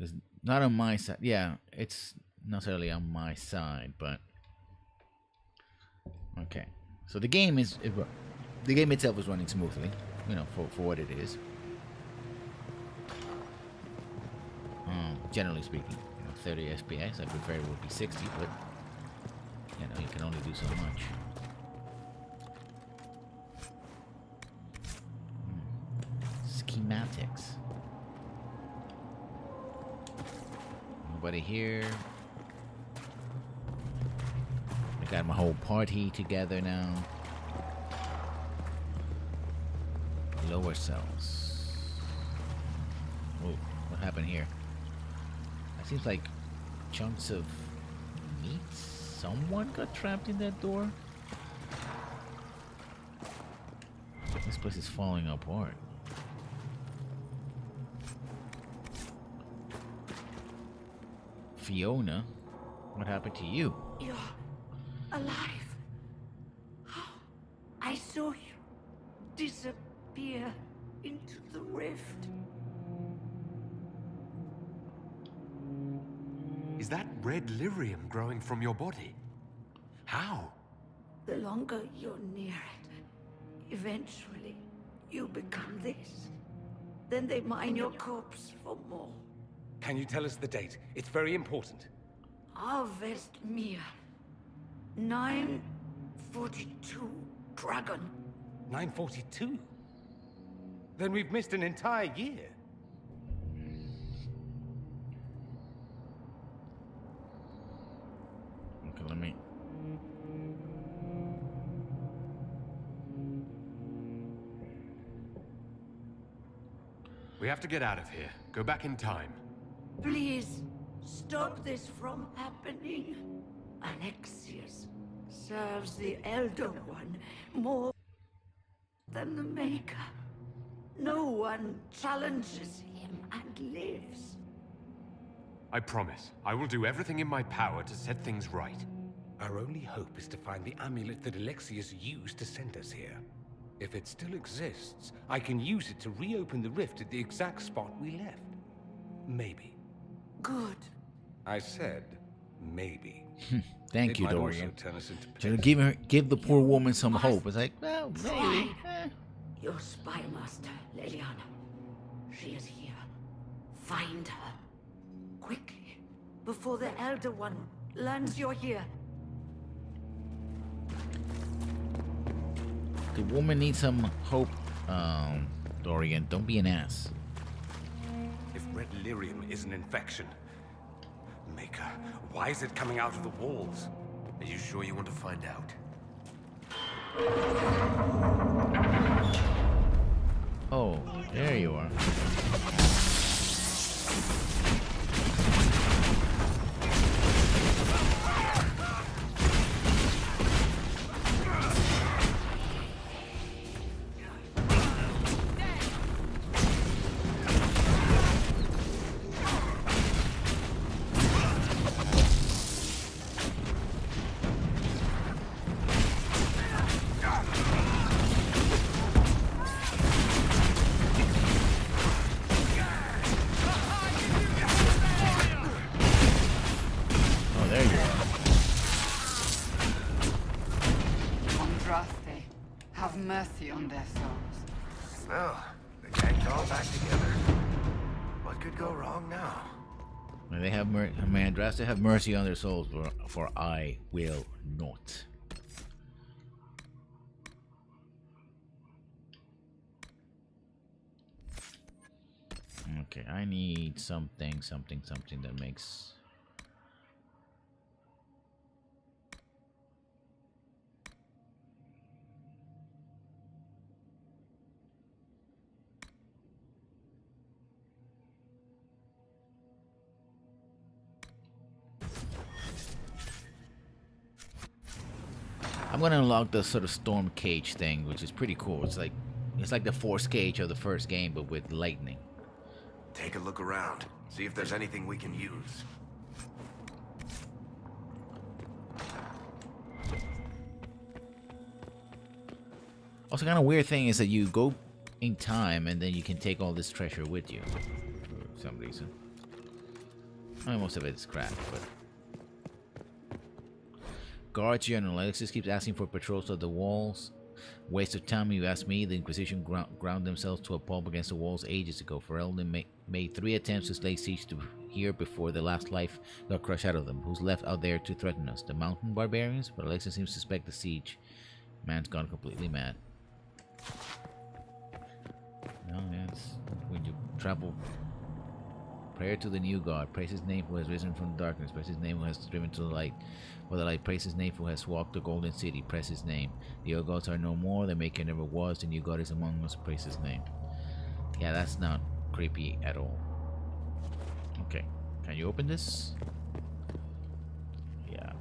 It's not on my side. Yeah, it's not necessarily on my side, but okay. So the game itself is running smoothly, you know, for what it is. Generally speaking, you know, 30 FPS. I prefer it would be 60, but you know, you can only do so much. Schematics. Nobody here. I got my whole party together now. Lower cells. Oh, what happened here? That seems like chunks of meat. Someone got trapped in that door. This place is falling apart. Fiona, what happened to you? You're alive. How? I saw you disappear into the rift. Is that red lyrium growing from your body? How? The longer you're near it, eventually you become this. Then they mine your corpse for more. Can you tell us the date? It's very important. Harvest Mir. 942 Dragon. 942? Then we've missed an entire year. Okay, let me. We have to get out of here. Go back in time. Please, stop this from happening. Alexius serves the Elder One more than the Maker. No one challenges him and lives. I promise. I will do everything in my power to set things right. Our only hope is to find the amulet that Alexius used to send us here. If it still exists, I can use it to reopen the rift at the exact spot we left. Maybe. Good. I said, maybe. Thank you, It might Dorian. also turn us into To pests. give the poor woman some hope. It's like, well, maybe. Try. Your spy master, Leliana. She is here. Find her. Quickly. Before the Elder One learns you're here. The woman needs some hope, Dorian. Don't be an ass. If red lyrium is an infection, Maker, why is it coming out of the walls? Are you sure you want to find out? Oh, there you are. Oh, there you are. Andraste, have mercy on their souls. Well, the gang's all back together. What could go wrong now? May they have Mandraste have mercy on their souls, for I will not. Okay, I need something that makes. I'm gonna unlock the sort of storm cage thing, which is pretty cool. It's like the force cage of the first game, but with lightning. Take a look around. See if there's anything we can use. Also, kind of weird thing is that you go in time and then you can take all this treasure with you for some reason. I mean, most of it is crap, but... Guard General, Alexis keeps asking for patrols of the walls. Waste of time, you ask me. The Inquisition ground themselves to a pulp against the walls ages ago. Ferelden made 3 attempts to lay siege to here before the last life got crushed out of them. Who's left out there to threaten us? The mountain barbarians? But Alexis seems to suspect the siege. Man's gone completely mad. No, that's when you travel. Prayer to the new God. Praise his name who has risen from the darkness. Praise his name who has driven to the light. For the light, praise his name who has walked the golden city. Praise his name. The old gods are no more. The maker never was. The new God is among us. Praise his name. Yeah, that's not creepy at all. Okay. Can you open this? Yeah.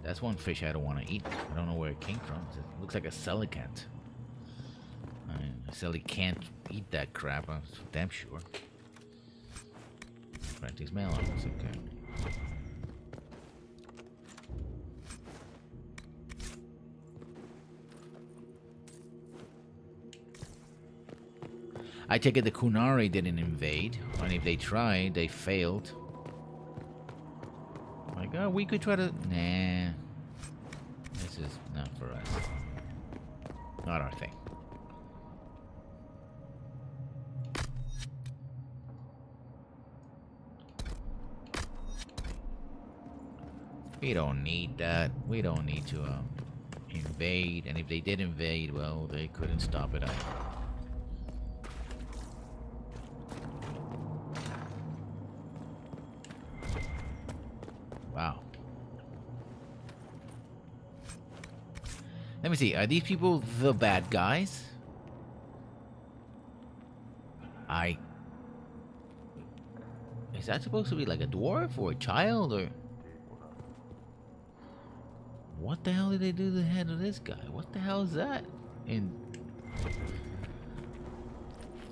That's one fish I don't want to eat. I don't know where it came from. It looks like a coelacanth. I silly can't eat that crap, I'm damn sure. Frantic's melons, okay. I take it the Kunari didn't invade, and if they tried, they failed. My god, we could try to... Nah. This is not for us. Not our thing. We don't need that. We don't need to invade. And if they did invade, well, they couldn't stop it either. Wow. Let me see. Are these people the bad guys? Is that supposed to be like a dwarf or a child or... What the hell did they do to the head of this guy? What the hell is that? And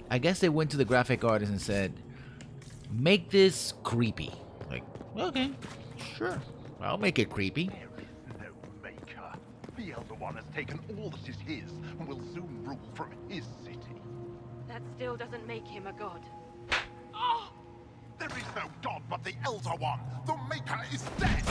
I guess they went to the graphic artist and said, make this creepy. Like, okay, sure. I'll make it creepy. There is no maker. The Elder One has taken all that is his and will soon rule from his city. That still doesn't make him a god. Ah! There is no god but the Elder One. The Maker is dead.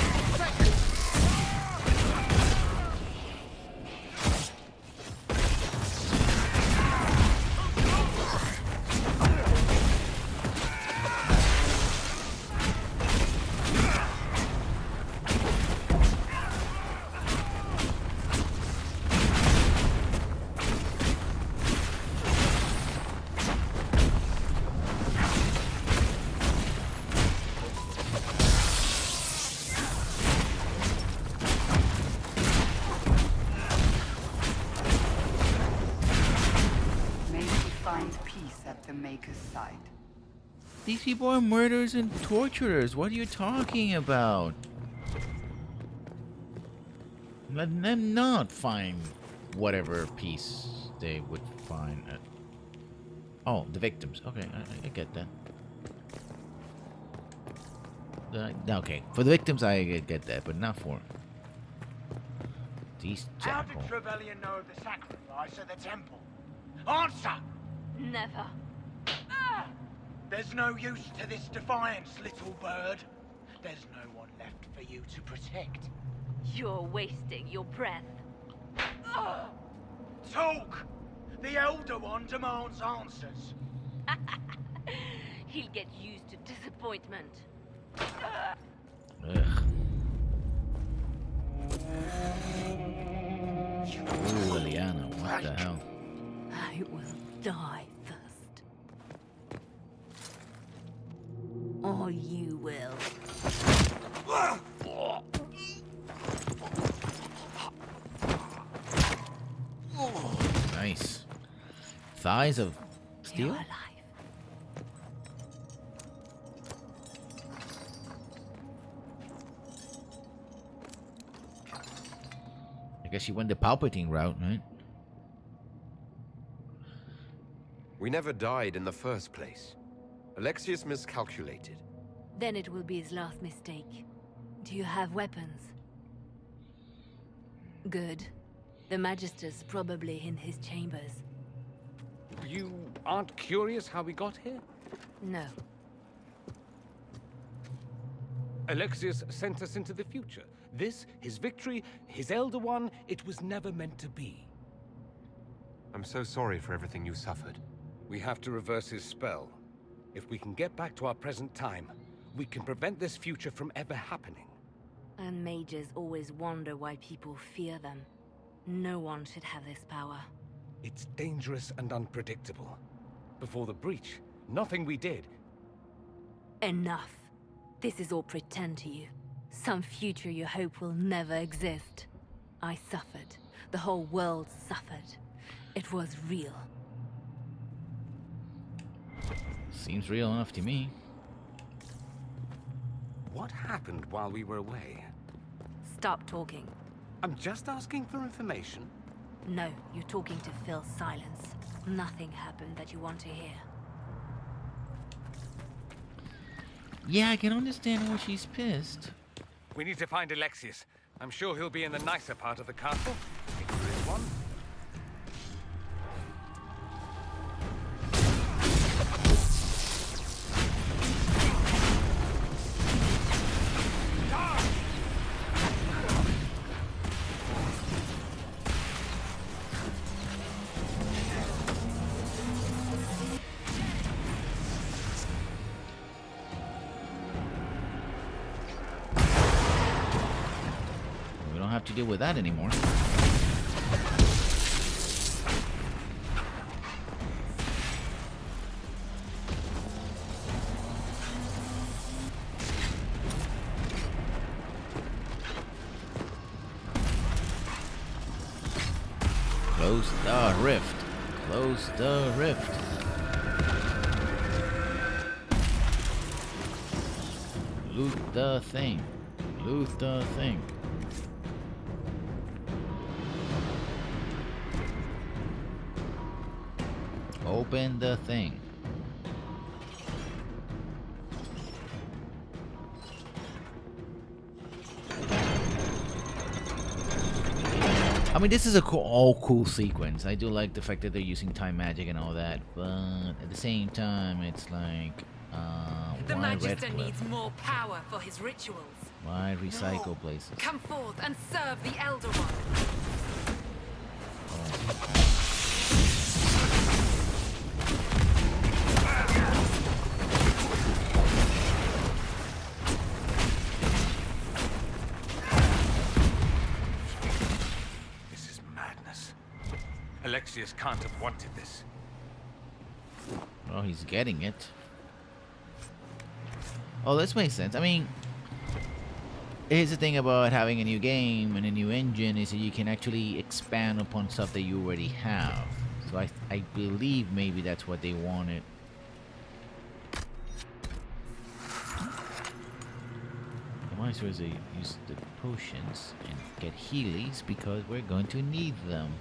These people are murderers and torturers. What are you talking about? Let them not find whatever peace they would find. Oh, the victims. Okay, I get that. Okay, for the victims I get that, but not for these How jackal. did Trevelyan know of the sacrifice at the temple? Answer! Never. There's no use to this defiance, little bird. There's no one left for you to protect. You're wasting your breath. Talk! The Elder One demands answers. He'll get used to disappointment. Ugh. Ooh, Liliana, what the hell? I will die first. Or you will. Nice. Thighs of steel? You're alive. I guess you went the Palpatine route, right? We never died in the first place. Alexius miscalculated. Then it will be his last mistake. Do you have weapons? Good. The Magister's probably in his chambers. You aren't curious how we got here? No. Alexius sent us into the future. This, his victory, his Elder One, it was never meant to be. I'm so sorry for everything you suffered. We have to reverse his spell. If we can get back to our present time, we can prevent this future from ever happening. And mages always wonder why people fear them. No one should have this power. It's dangerous and unpredictable. Before the breach, nothing we did. Enough. This is all pretend to you. Some future you hope will never exist. I suffered. The whole world suffered. It was real. Seems real enough to me. What happened while we were away? Stop talking. I'm just asking for information. No, you're talking to fill silence. Nothing happened that you want to hear. Yeah, I can understand why she's pissed. We need to find Alexius. I'm sure he'll be in the nicer part of the castle, if there is one. We don't have to deal with that anymore. Close the rift. Close the rift. Loot the thing. Loot the thing. Open the thing. I mean, this is a cool sequence. I do like the fact that they're using time magic and all that, but at the same time, it's like, The why Magister Redcliffe? needs more power for his rituals. Why recycle places? Come forth and serve the Elder One. This is madness. Alexius can't have wanted this. Well, he's getting it. Oh, this makes sense. I mean, here's the thing about having a new game and a new engine is that you can actually expand upon stuff that you already have. So I believe maybe that's what they wanted. I might as well use the potions and get Healies because we're going to need them.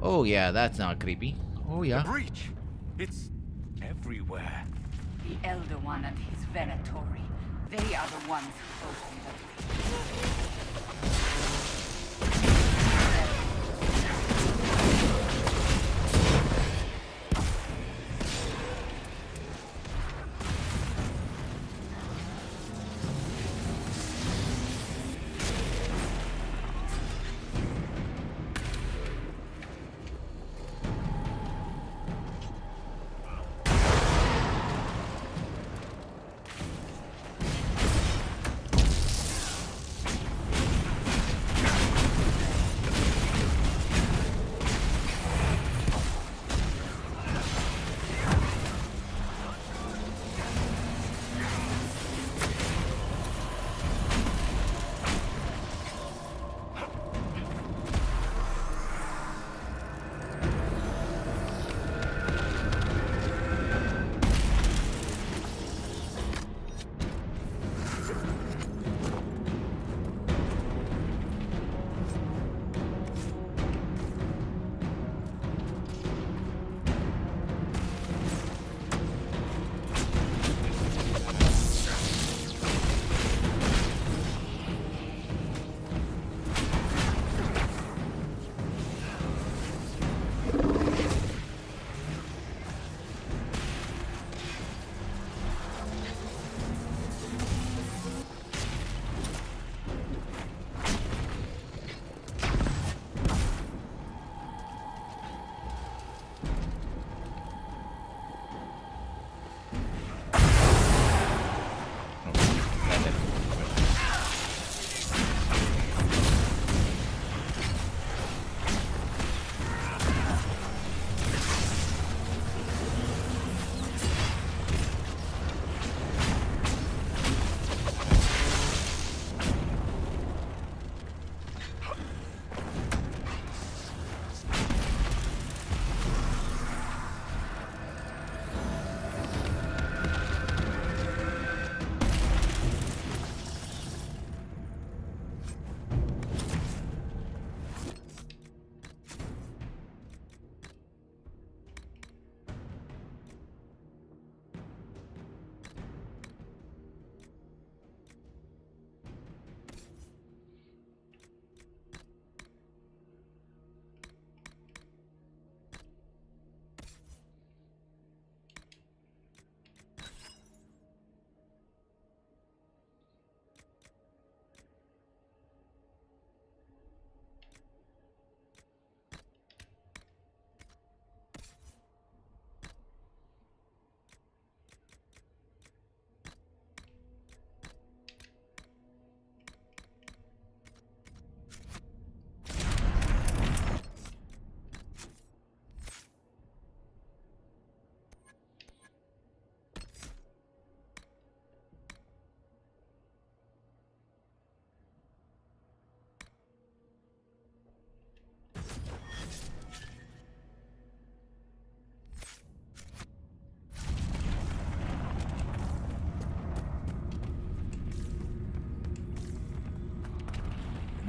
Oh yeah, that's not creepy. Oh The yeah. breach! It's everywhere. The Elder One and his Venatori. They are the ones who opened the breach.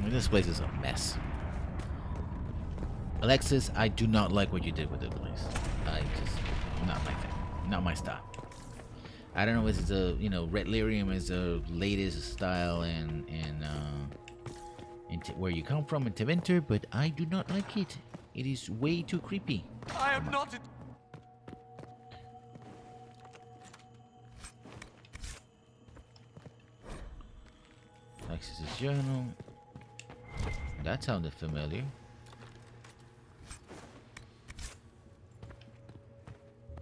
This place is a mess. Alexis, I do not like what you did with this place. I just not like that. Not my style. I don't know if it's a Red Lyrium is the latest style in where you come from in Tevinter, but I do not like it. It is way too creepy. I am not. Alexis's journal. That sounded familiar.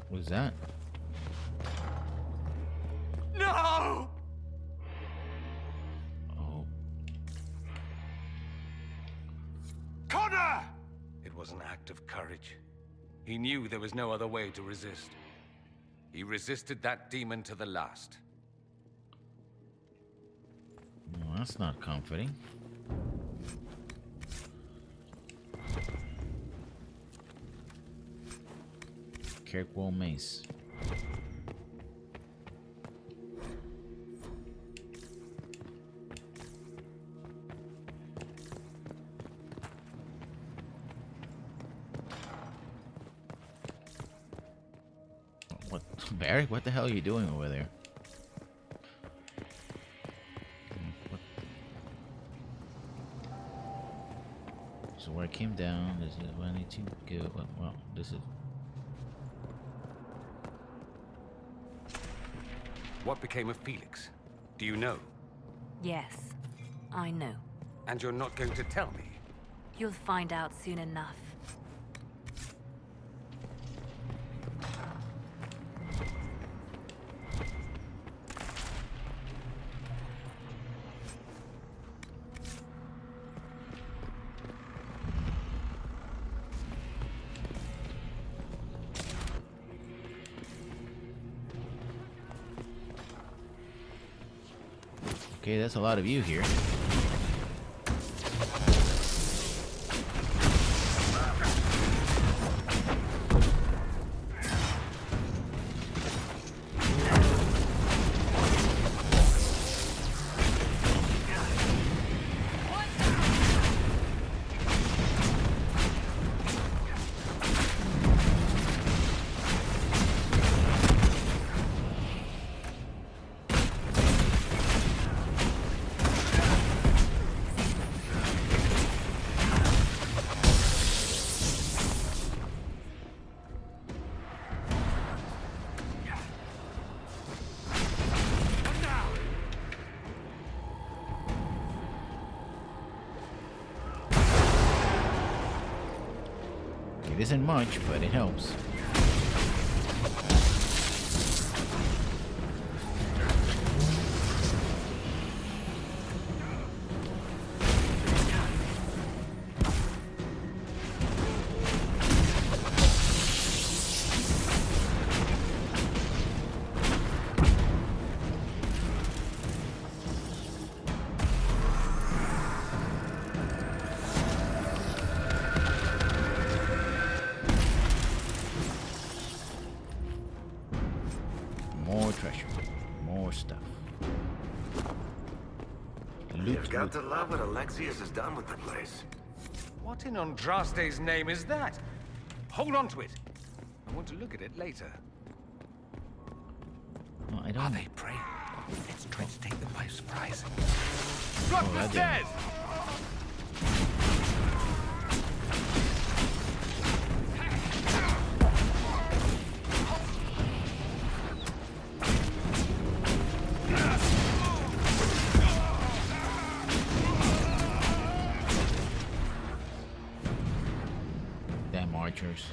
What's that? No! Oh. Connor! It was an act of courage. He knew there was no other way to resist. He resisted that demon to the last. Well, that's not comforting. Kirkwall Mace. What, Barry? What the hell are you doing over there? What? So where I came down, this is where I need to go. Well, this is. What became of Felix? Do you know? Yes, I know. And you're not going to tell me? You'll find out soon enough. Okay, that's a lot of you here. It isn't much, but it helps. More treasure. More stuff. You've got to love what Alexius has done with the place. What in Andraste's name is that? Hold on to it. I want to look at it later. No, I don't. Are they praying? Let's try to take them by surprise. Drop the I stairs! Damn archers.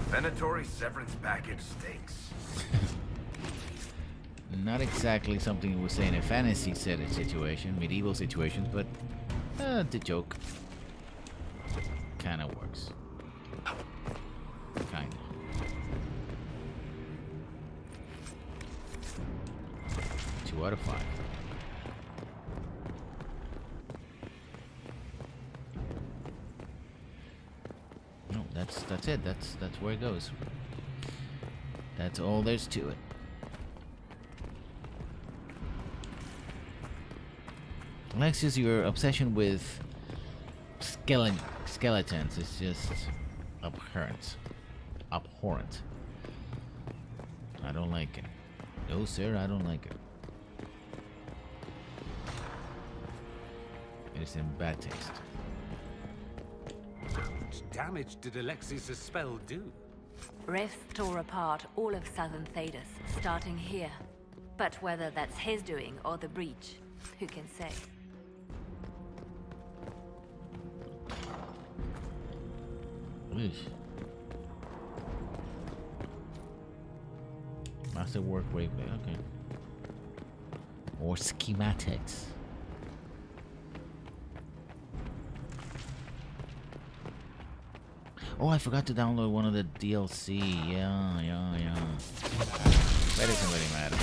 Venatory severance package stinks. Not exactly something you would say in a fantasy set situation, medieval situations, but the joke kind of works. Kind of. 2 out of 5. No, that's it. That's where it goes. That's all there's to it. Alexius, your obsession with skeletons is just abhorrent. Abhorrent. I don't like it. No, sir, I don't like it. It's in bad taste. How much damage did Alexius' spell do? Rifts tore apart all of southern Thedas, starting here. But whether that's his doing or the breach, who can say? Eesh. Master work rate, okay. Or schematics. Oh, I forgot to download one of the DLC. Yeah. That doesn't really matter.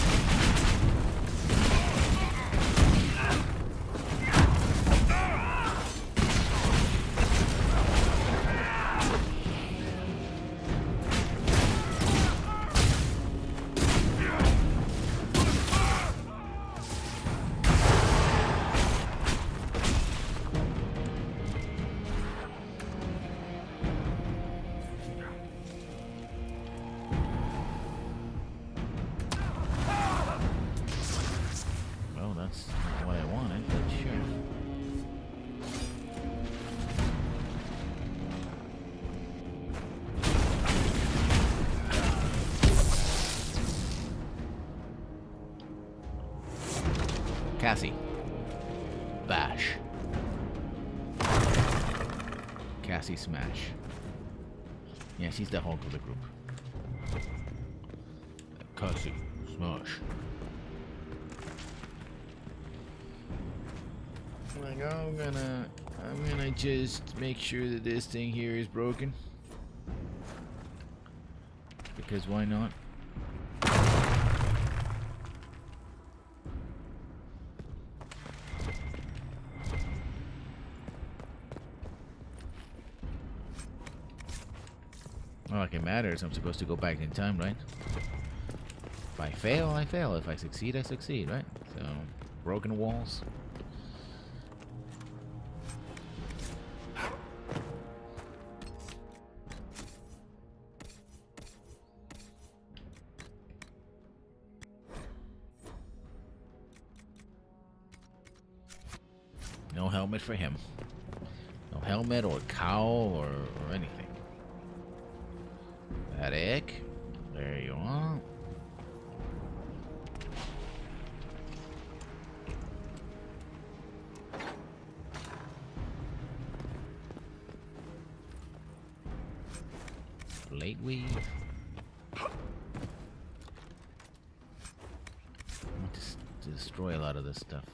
Cassie. Bash. Cassie smash. Yeah, she's the Hulk of the group. Cassie smash. Like, I'm gonna just make sure that this thing here is broken. Because why not? Not like it matters. I'm supposed to go back in time, right? If I fail, I fail. If I succeed, I succeed, right? So, broken walls. No helmet for him. No helmet or cowl or anything. Attic. There you are. Blade weave. I want to destroy a lot of this stuff.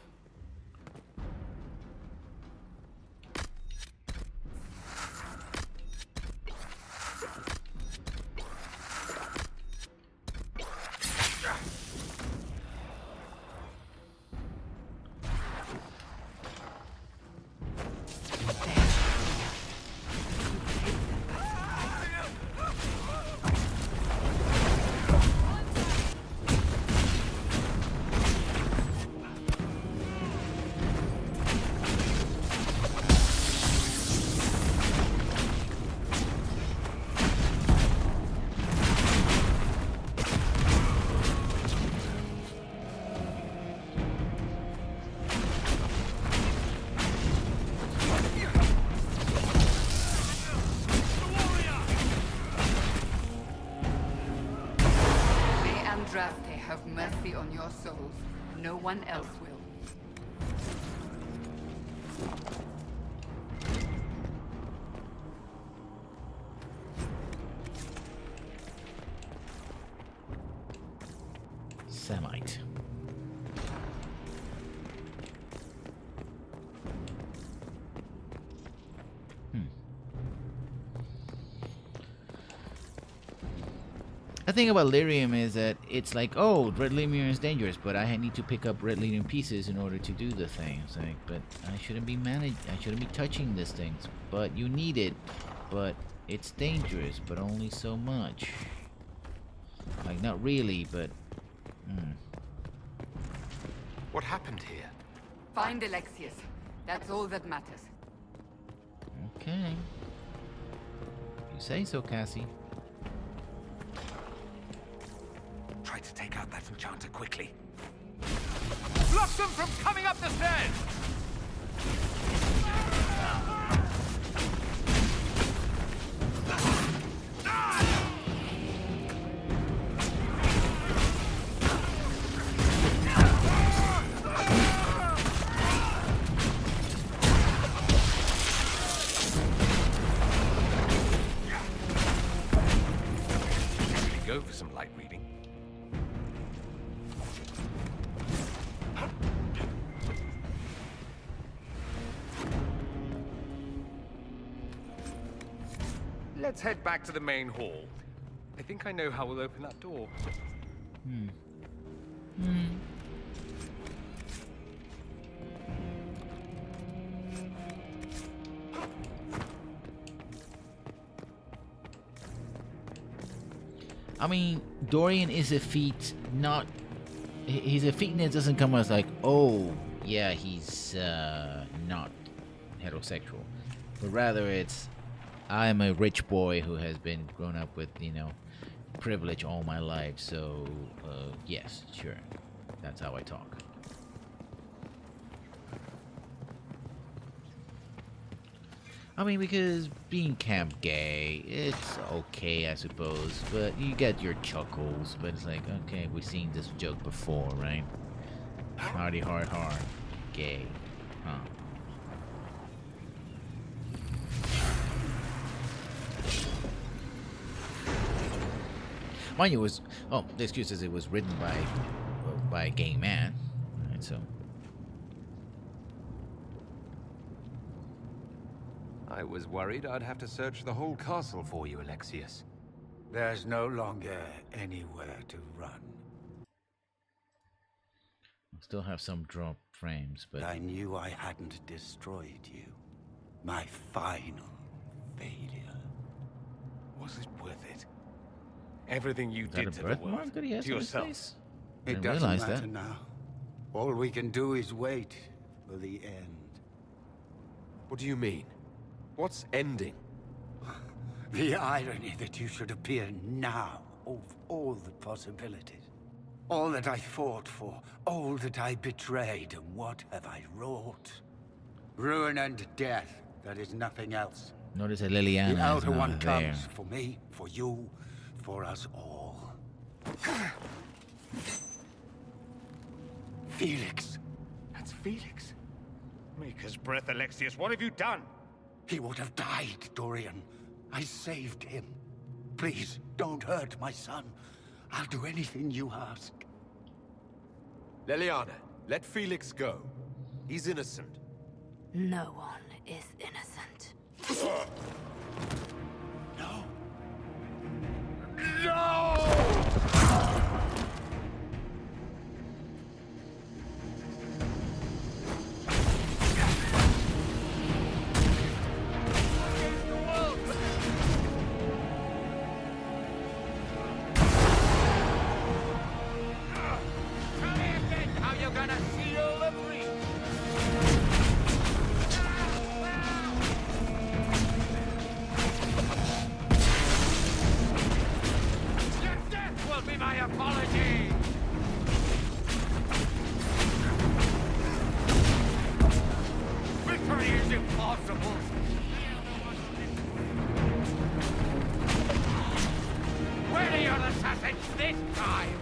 Have mercy on your souls. No one else will. Semite. The thing about lyrium is that it's like, oh, red lyrium is dangerous, but I need to pick up red lyrium pieces in order to do the thing. It's like, but I shouldn't be touching these things. But you need it, but it's dangerous, but only so much. Like, not really, but... What happened here? Find Alexius. That's all that matters. Okay. You say so, Cassie. Try to take out that enchanter quickly. Block them from coming up the stairs! Go for some light reading. Let's head back to the main hall. I think I know how we'll open that door. I mean, Dorian is a feat, not... He's a feat that doesn't come as like, oh, yeah, he's not heterosexual. But rather it's, I'm a rich boy who has been grown up with, you know, privilege all my life. So, yes, sure. That's how I talk. I mean, because being camp gay, it's okay, I suppose, but you get your chuckles, but it's like, okay, we've seen this joke before, right? Hardy, hard, gay, huh? Mind you, it was, oh, the excuse is it was written by a gay man, right, so... I was worried I'd have to search the whole castle for you, Alexius. There's no longer anywhere to run. Still have some drop frames, but... I knew I hadn't destroyed you. My final failure. Was it worth it? Everything you Is that did a to the birthmark world, that he has to on his yourself. face? It Didn't doesn't realize matter that. now. All we can do is wait for the end. What do you mean? What's ending? The irony that you should appear now of all the possibilities. All that I fought for, all that I betrayed, and what have I wrought? Ruin and death, that is nothing else. Notice that Liliana The is Outer One not there. comes for me, for you, for us all. Felix. That's Felix. Maker's breath, Alexius. What have you done? He would have died, Dorian. I saved him. Please, don't hurt my son. I'll do anything you ask. Liliana, let Felix go. He's innocent. No one is innocent. No. How you gonna seal the breach? Your death will be my apology! Victory is impossible! Where are your assassins this time?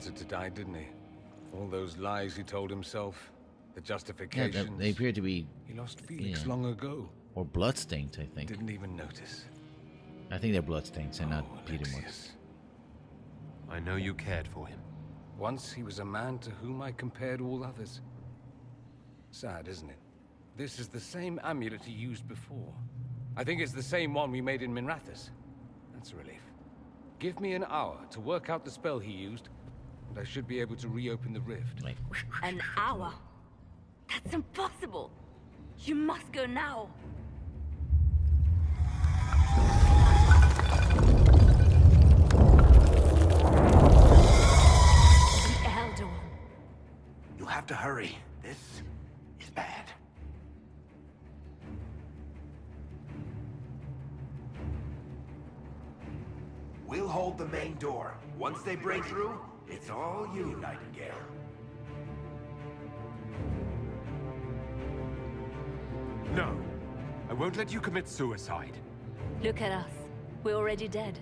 wanted to die, didn't he? All those lies he told himself, the Yeah, justifications. they appear to be, He lost Felix long ago. or bloodstains, I think. Didn't even notice. I think they're bloodstains and not Peter Moore. Alexius. I know you cared for him. Once he was a man to whom I compared all others. Sad, isn't it? This is the same amulet he used before. I think it's the same one we made in Minrathous. That's a relief. Give me an hour to work out the spell he used, and I should be able to reopen the rift. Like, An hour? That's impossible. You must go now. The Elder One. You have to hurry. This is bad. We'll hold the main door. Once they break through, it's all you, Nightingale. No. I won't let you commit suicide. Look at us. We're already dead.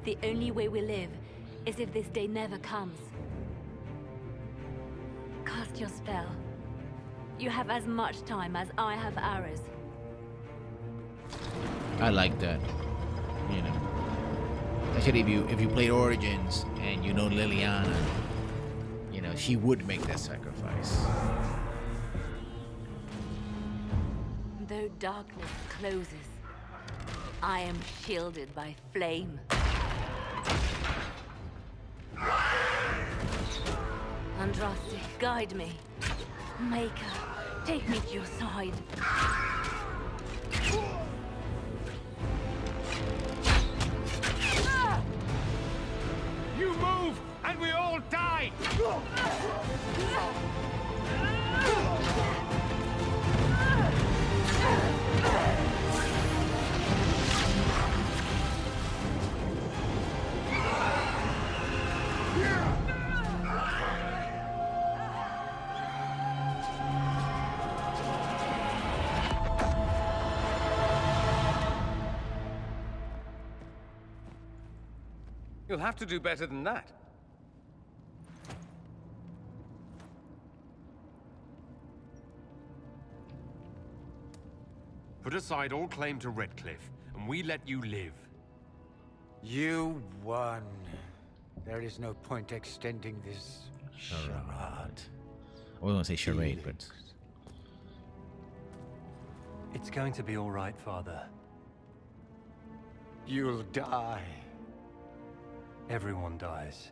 The only way we live is if this day never comes. Cast your spell. You have as much time as I have arrows. I like that. You know. Actually, if you played Origins and you know Liliana, you know, she would make that sacrifice. Though darkness closes, I am shielded by flame. Andraste, guide me. Maker, take me to your side. You move, and we all die! You'll have to do better than that. Put aside all claim to Redcliffe, and we let you live. You won. There is no point extending this charade. I was gonna say charade, but It's going to be all right, Father. You'll die. Everyone dies.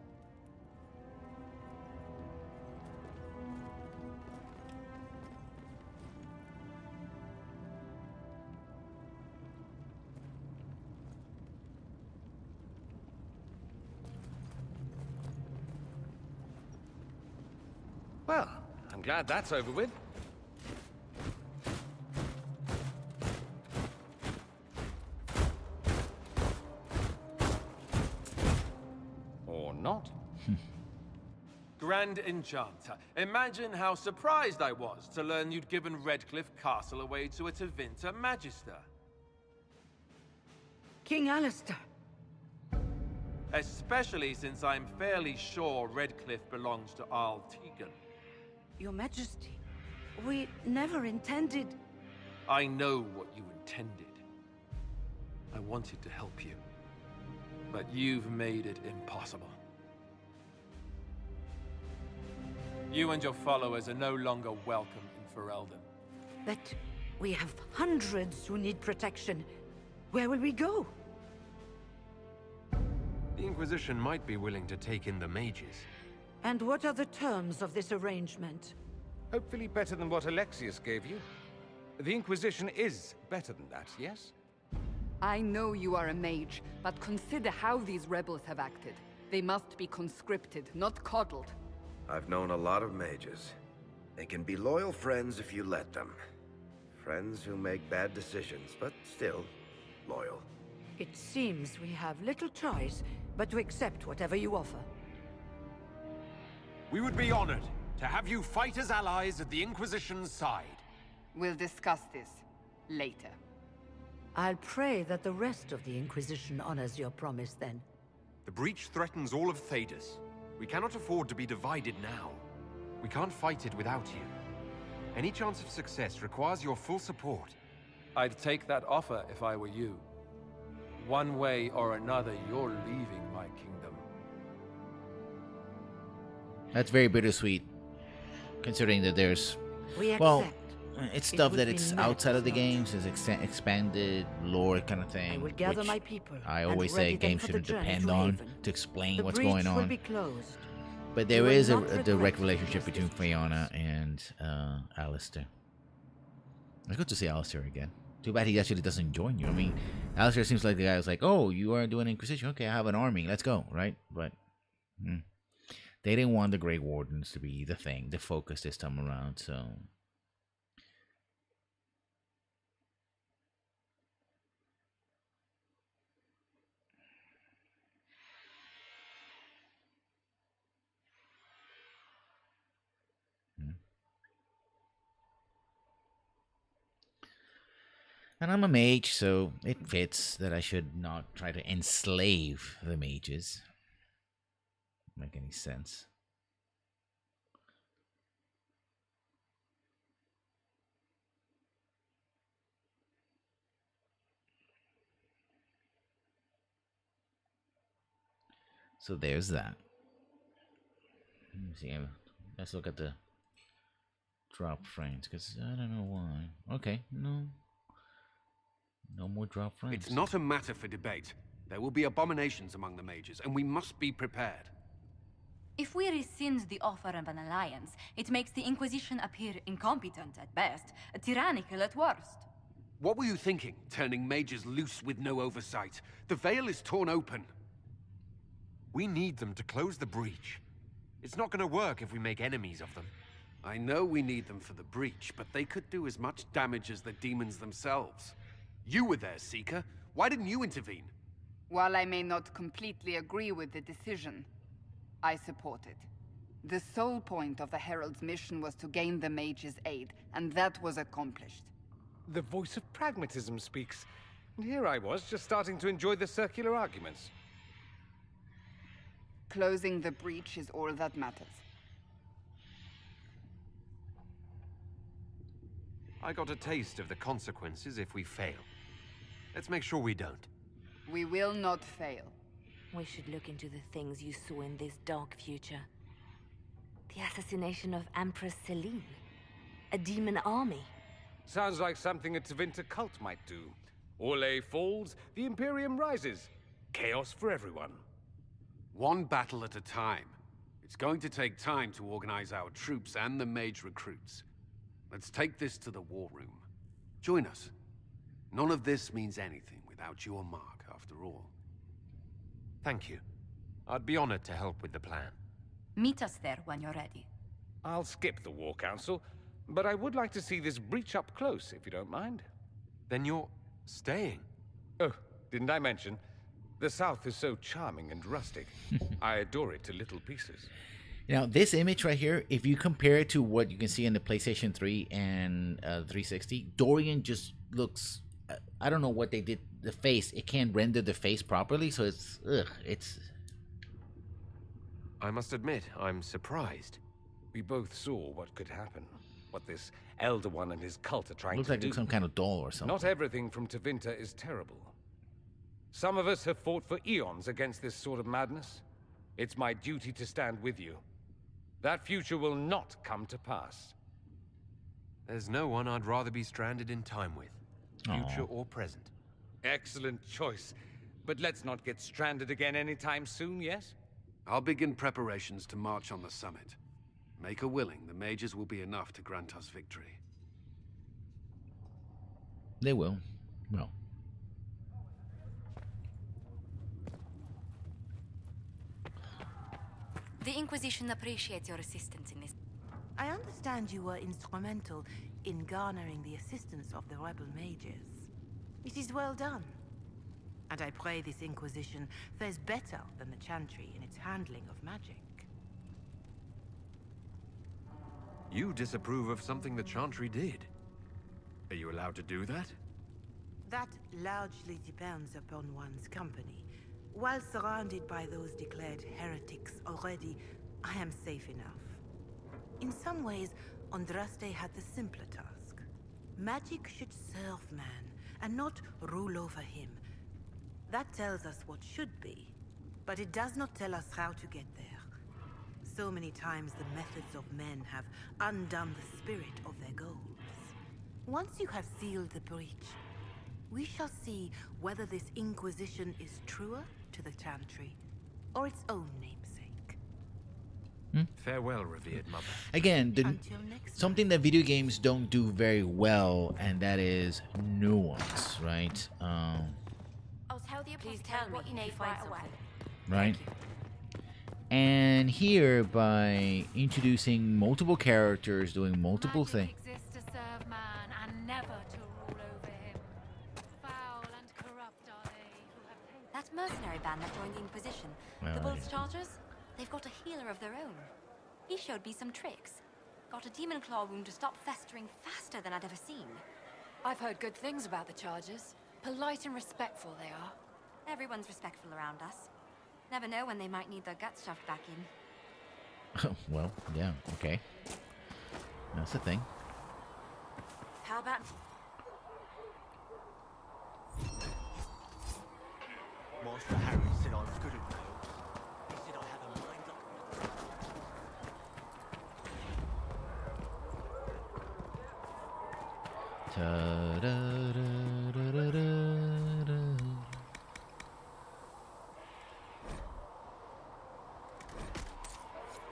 Well, I'm glad that's over with. Or not. Grand Enchanter, imagine how surprised I was to learn you'd given Redcliffe Castle away to a Tevinter Magister. King Alistair. Especially since I'm fairly sure Redcliffe belongs to Arl Tegan. Your Majesty, we never intended... I know what you intended. I wanted to help you. But you've made it impossible. You and your followers are no longer welcome in Ferelden. But we have hundreds who need protection. Where will we go? The Inquisition might be willing to take in the mages. And what are the terms of this arrangement? Hopefully better than what Alexius gave you. The Inquisition is better than that, yes? I know you are a mage, but consider how these rebels have acted. They must be conscripted, not coddled. I've known a lot of mages. They can be loyal friends if you let them. Friends who make bad decisions, but still loyal. It seems we have little choice but to accept whatever you offer. We would be honored to have you fight as allies at the Inquisition's side. We'll discuss this later. I'll pray that the rest of the Inquisition honors your promise then. The breach threatens all of Thedas. We cannot afford to be divided now. We can't fight it without you. Any chance of success requires your full support. I'd take that offer if I were you. One way or another, you're leaving my kingdom. That's very bittersweet, considering that there's... We well, accept. it's stuff It that would it's be met outside of the as games, is expanded lore kind of thing. I will gather which my people. I and always say ready them games for the shouldn't journey depend to on Haven. to explain The what's breach going will on. be closed. But You there will is a not regret direct it, relationship between Justice. Fiona and Alistair. It's good to see Alistair again. Too bad he actually doesn't join you. I mean, Alistair seems like the guy who's like, oh, you are doing Inquisition. Okay, I have an army. Let's go, right? But they didn't want the Grey Wardens to be the thing, the focus this time around, so... And I'm a mage, so it fits that I should not try to enslave the mages. Make any sense? So there's that. Let me see. Let's look at the drop frames, because I don't know why. Okay, no. No more drop frames. It's not a matter for debate. There will be abominations among the mages, and we must be prepared. If we rescind the offer of an alliance, it makes the Inquisition appear incompetent at best, tyrannical at worst. What were you thinking, turning mages loose with no oversight? The veil is torn open. We need them to close the breach. It's not going to work if we make enemies of them. I know we need them for the breach, but they could do as much damage as the demons themselves. You were there, Seeker. Why didn't you intervene? While I may not completely agree with the decision, I support it. The sole point of the Herald's mission was to gain the mage's aid, and that was accomplished. The voice of pragmatism speaks. And here I was, just starting to enjoy the circular arguments. Closing the breach is all that matters. I got a taste of the consequences if we fail. Let's make sure we don't. We will not fail. We should look into the things you saw in this dark future. The assassination of Empress Celine. A demon army. Sounds like something a Tevinter cult might do. Orlais falls, the Imperium rises. Chaos for everyone. One battle at a time. It's going to take time to organize our troops and the mage recruits. Let's take this to the war room. Join us. None of this means anything without your mark, after all. Thank you. I'd be honored to help with the plan. Meet us there when you're ready. I'll skip the War Council, but I would like to see this breach up close, if you don't mind. Then you're staying? Oh, didn't I mention? The South is so charming and rustic. I adore it to little pieces. Now, this image right here, if you compare it to what you can see in the PlayStation 3 and 360, Dorian just looks... I don't know what they did. The face, it can't render the face properly, so it's... Ugh, it's... I must admit, I'm surprised. We both saw what could happen. What this Elder One and his cult are trying Looks to like do. some kind of doll or something. Not everything from Tevinter is terrible. Some of us have fought for eons against this sort of madness. It's my duty to stand with you. That future will not come to pass. There's no one I'd rather be stranded in time with, future or present. Excellent choice. But let's not get stranded again anytime soon, yes? I'll begin preparations to march on the summit. Make a willing, the mages will be enough to grant us victory. They will. Well. The Inquisition appreciates your assistance in this. I understand you were instrumental in garnering the assistance of the rebel mages. It is well done. And I pray this Inquisition fares better than the Chantry in its handling of magic. You disapprove of something the Chantry did. Are you allowed to do that? That largely depends upon one's company. While surrounded by those declared heretics already, I am safe enough. In some ways, Andraste had the simpler task. Magic should serve man, and not rule over him. That tells us what should be, but it does not tell us how to get there. So many times the methods of men have undone the spirit of their goals. Once you have sealed the breach, we shall see whether this Inquisition is truer to the Chantry, or its own namesake. Farewell, revered mother. Again, Until next something that video games don't do very well, and that is nuance, right? I'll tell the Please tell me what you need right away. Right? And here, by introducing multiple characters doing multiple things. Exists to serve man and never to rule over him. Foul and corrupt are they who have taken. That mercenary band that joined the Inquisition, the Bulls Chargers, they've got a healer of their own. He showed me some tricks. Got a demon claw wound to stop festering faster than I'd ever seen. I've heard good things about the Chargers. Polite and respectful they are. Everyone's respectful around us. Never know when they might need their guts shoved back in. Well, yeah, okay. That's the thing. How about... Master Harry said I was good at nails. He said I have a mind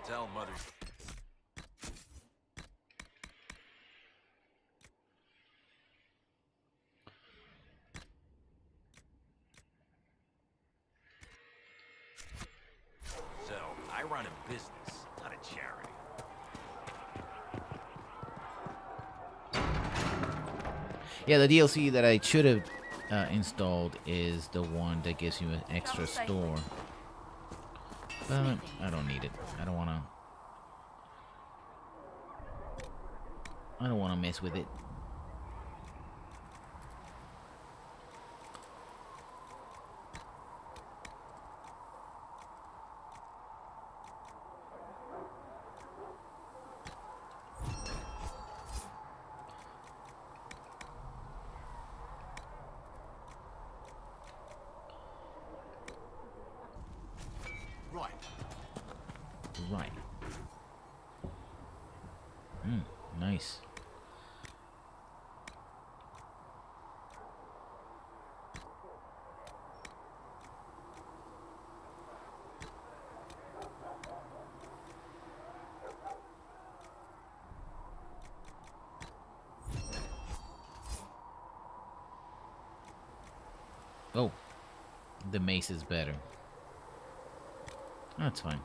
Tell mother. So, I run a business, not a charity. Yeah, the DLC that I should have installed is the one that gives you an extra store. But I don't need it. I don't wanna mess with it. Right. Right. Nice. Oh, the mace is better. That's fine.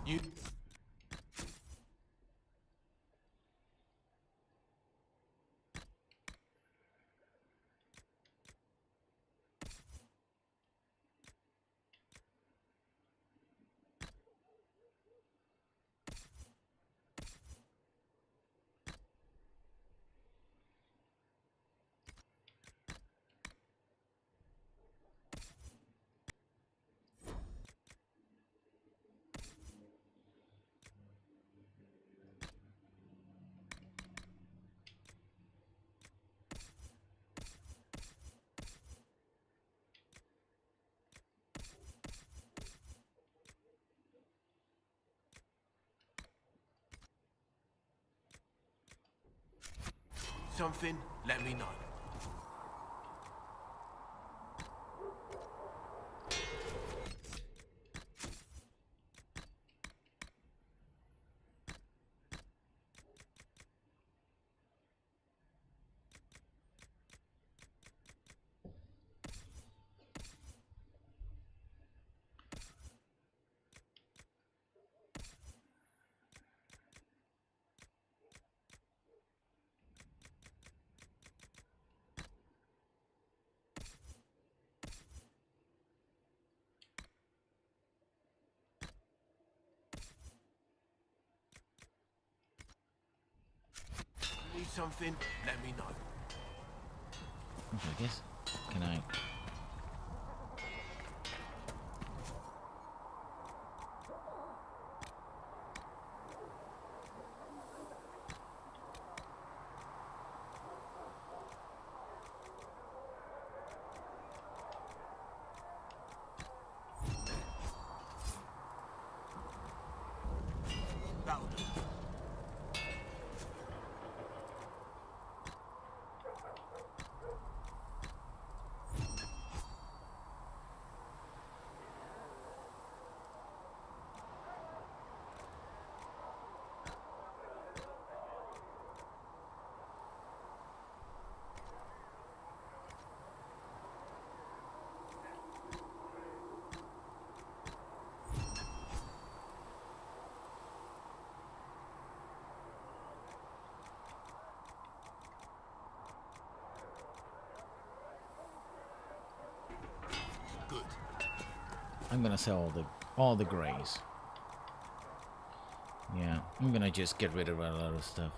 You... Something, let me know. something, let me know. Okay, I guess. Can I? That'll do. Good. I'm gonna sell all the grays. Yeah, I'm gonna just get rid of a lot of stuff.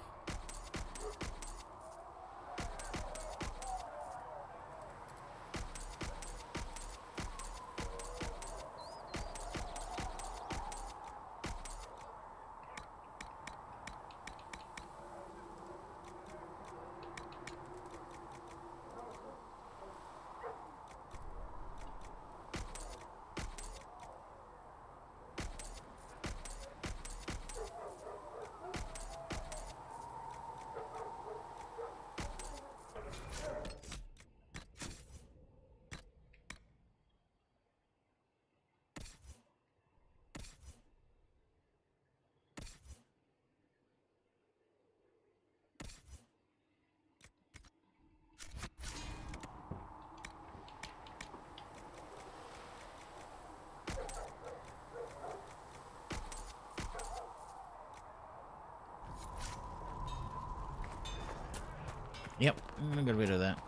Yep, I'm gonna get rid of that.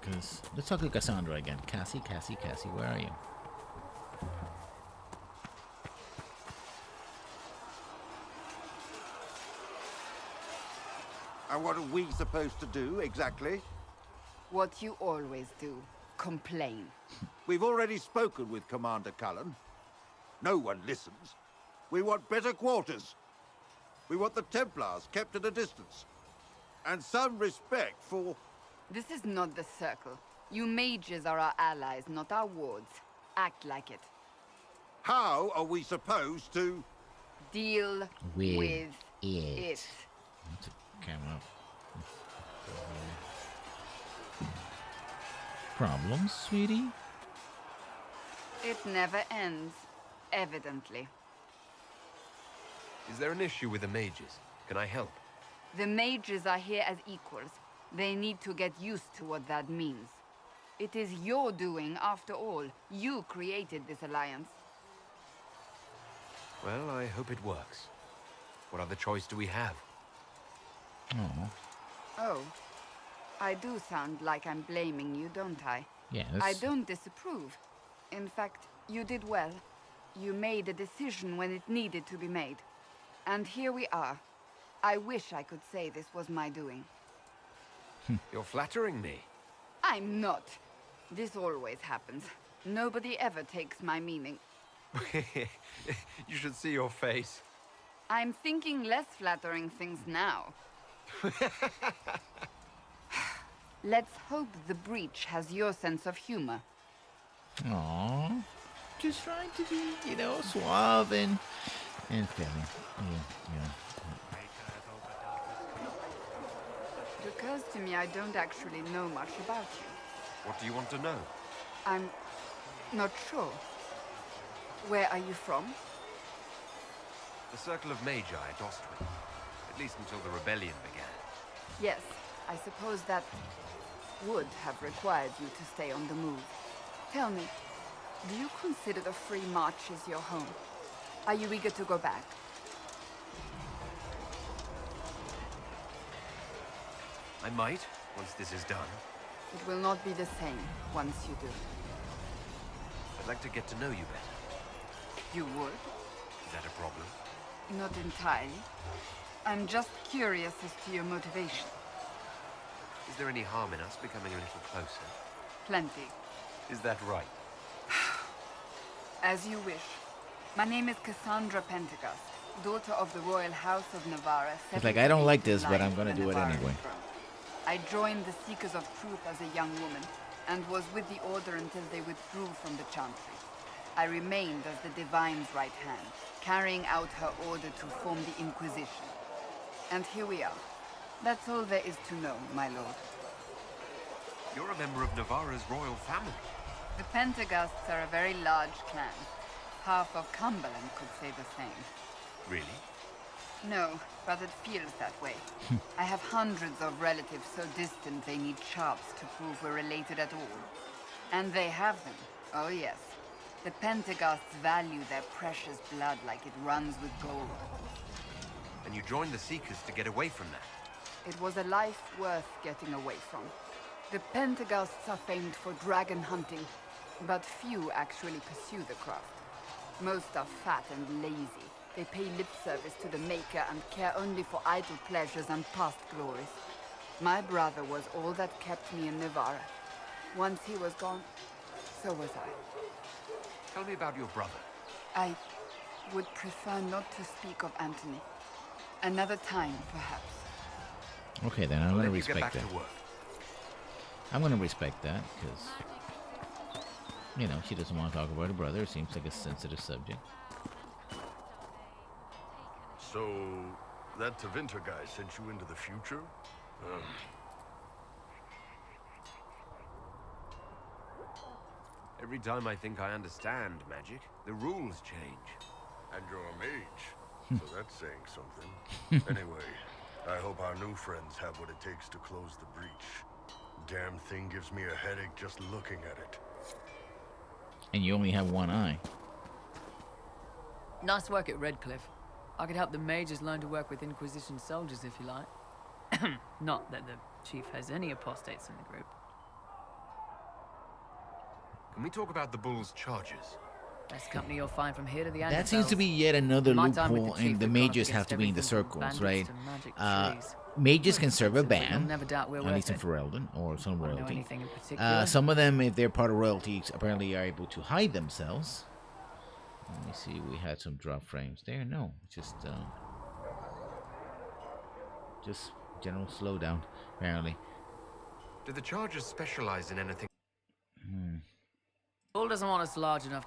Because let's talk to Cassandra again. Cassie, where are you? And what are we supposed to do, exactly? What you always do. Complain. We've already spoken with Commander Cullen. No one listens. We want better quarters. We want the Templars kept at a distance. And some respect for... This is not the Circle. You mages are our allies, not our wards. Act like it. How are we supposed to... Deal with it. Camera. Problems, sweetie? It never ends, evidently. Is there an issue with the mages? Can I help? The mages are here as equals. They need to get used to what that means. It is your doing, after all. You created this alliance. Well, I hope it works. What other choice do we have? Oh. I do sound like I'm blaming you, don't I? Yes. I don't disapprove. In fact, you did well. You made a decision when it needed to be made. And here we are. I wish I could say this was my doing. You're flattering me. I'm not. This always happens. Nobody ever takes my meaning. You should see your face. I'm thinking less flattering things now. Let's hope the breach has your sense of humor. Aww. Just trying to be, suave and failing. Yeah. It occurs to me I don't actually know much about you. What do you want to know? I'm not sure. Where are you from? The Circle of Magi at Ostwick. At least until the rebellion began. Yes, I suppose that would have required you to stay on the move. Tell me, do you consider the Free Marches your home? Are you eager to go back? I might, once this is done. It will not be the same once you do. I'd like to get to know you better. You would? Is that a problem? Not entirely. I'm just curious as to your motivation. there any harm in us becoming a little closer? Plenty. Is that right? As you wish. My name is Cassandra Pentecost, daughter of the royal house of Navarra. It's like, I don't like this, but I'm gonna do it anyway. I joined the Seekers of Truth as a young woman, and was with the Order until they withdrew from the Chantry. I remained as the Divine's right hand, carrying out her order to form the Inquisition. And here we are. That's all there is to know, my lord. You're a member of Navarra's royal family. The Pentecosts are a very large clan. Half of Cumberland could say the same. Really? No, but it feels that way. I have hundreds of relatives so distant they need charts to prove we're related at all. And they have them. Oh yes. The Pentecosts value their precious blood like it runs with gold. And you joined the Seekers to get away from that? It was a life worth getting away from. The Pentecosts are famed for dragon hunting, but few actually pursue the craft. Most are fat and lazy. They pay lip service to the Maker and care only for idle pleasures and past glories. My brother was all that kept me in Navarra. Once he was gone, so was I. Tell me about your brother. I would prefer not to speak of Anthony. Another time, perhaps. Okay, then I'm gonna respect that. To work. I'm gonna respect that, because, you know, she doesn't want to talk about her brother. It seems like a sensitive subject. So, that Tevinter guy sent you into the future? Every time I think I understand magic, the rules change. And you're a mage, so that's saying something. Anyway, I hope our new friends have what it takes to close the breach. Damn thing gives me a headache just looking at it. And you only have one eye. Nice work at Redcliffe. I could help the mages learn to work with Inquisition soldiers if you like. Not that the chief has any apostates in the group. Can we talk about the Bull's charges? Best company you'll find from here to the end. That seems to be yet another My time with loophole, the chief, and the we've gone up mages have against to be in the everything from circles, bandits right? to magic trees. Mages can serve a You'll ban, never doubt we're at worth least in it. Ferelden, or some Wanna know royalty. anything in particular? Some of them, if they're part of royalty, apparently are able to hide themselves. Let me see, we had some drop frames there. No, just general slowdown, apparently. Do the charges specialize in anything? Bull doesn't want us large enough.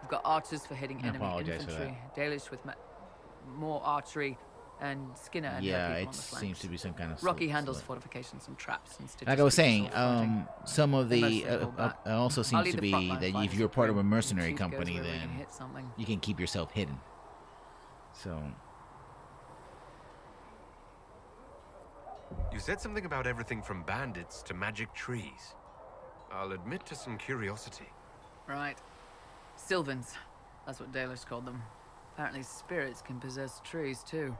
We've got archers for hitting I enemy apologize for infantry, Dalish with more archery, and Skinner and Yeah, her people it on the flanks. seems to be some kind of Rocky slow- handles slow. fortifications and traps and stitches. Like I was people saying, sword fighting. some of They the mostly hold back. also I'll seems lead to the be frontline that if fighters you're part of a group. mercenary Chief goes company, where we then can hit something. you can keep yourself hidden. So, You said something about everything from bandits to magic trees. I'll admit to some curiosity. Right. Sylvans. That's what Dalish called them. Apparently spirits can possess trees too.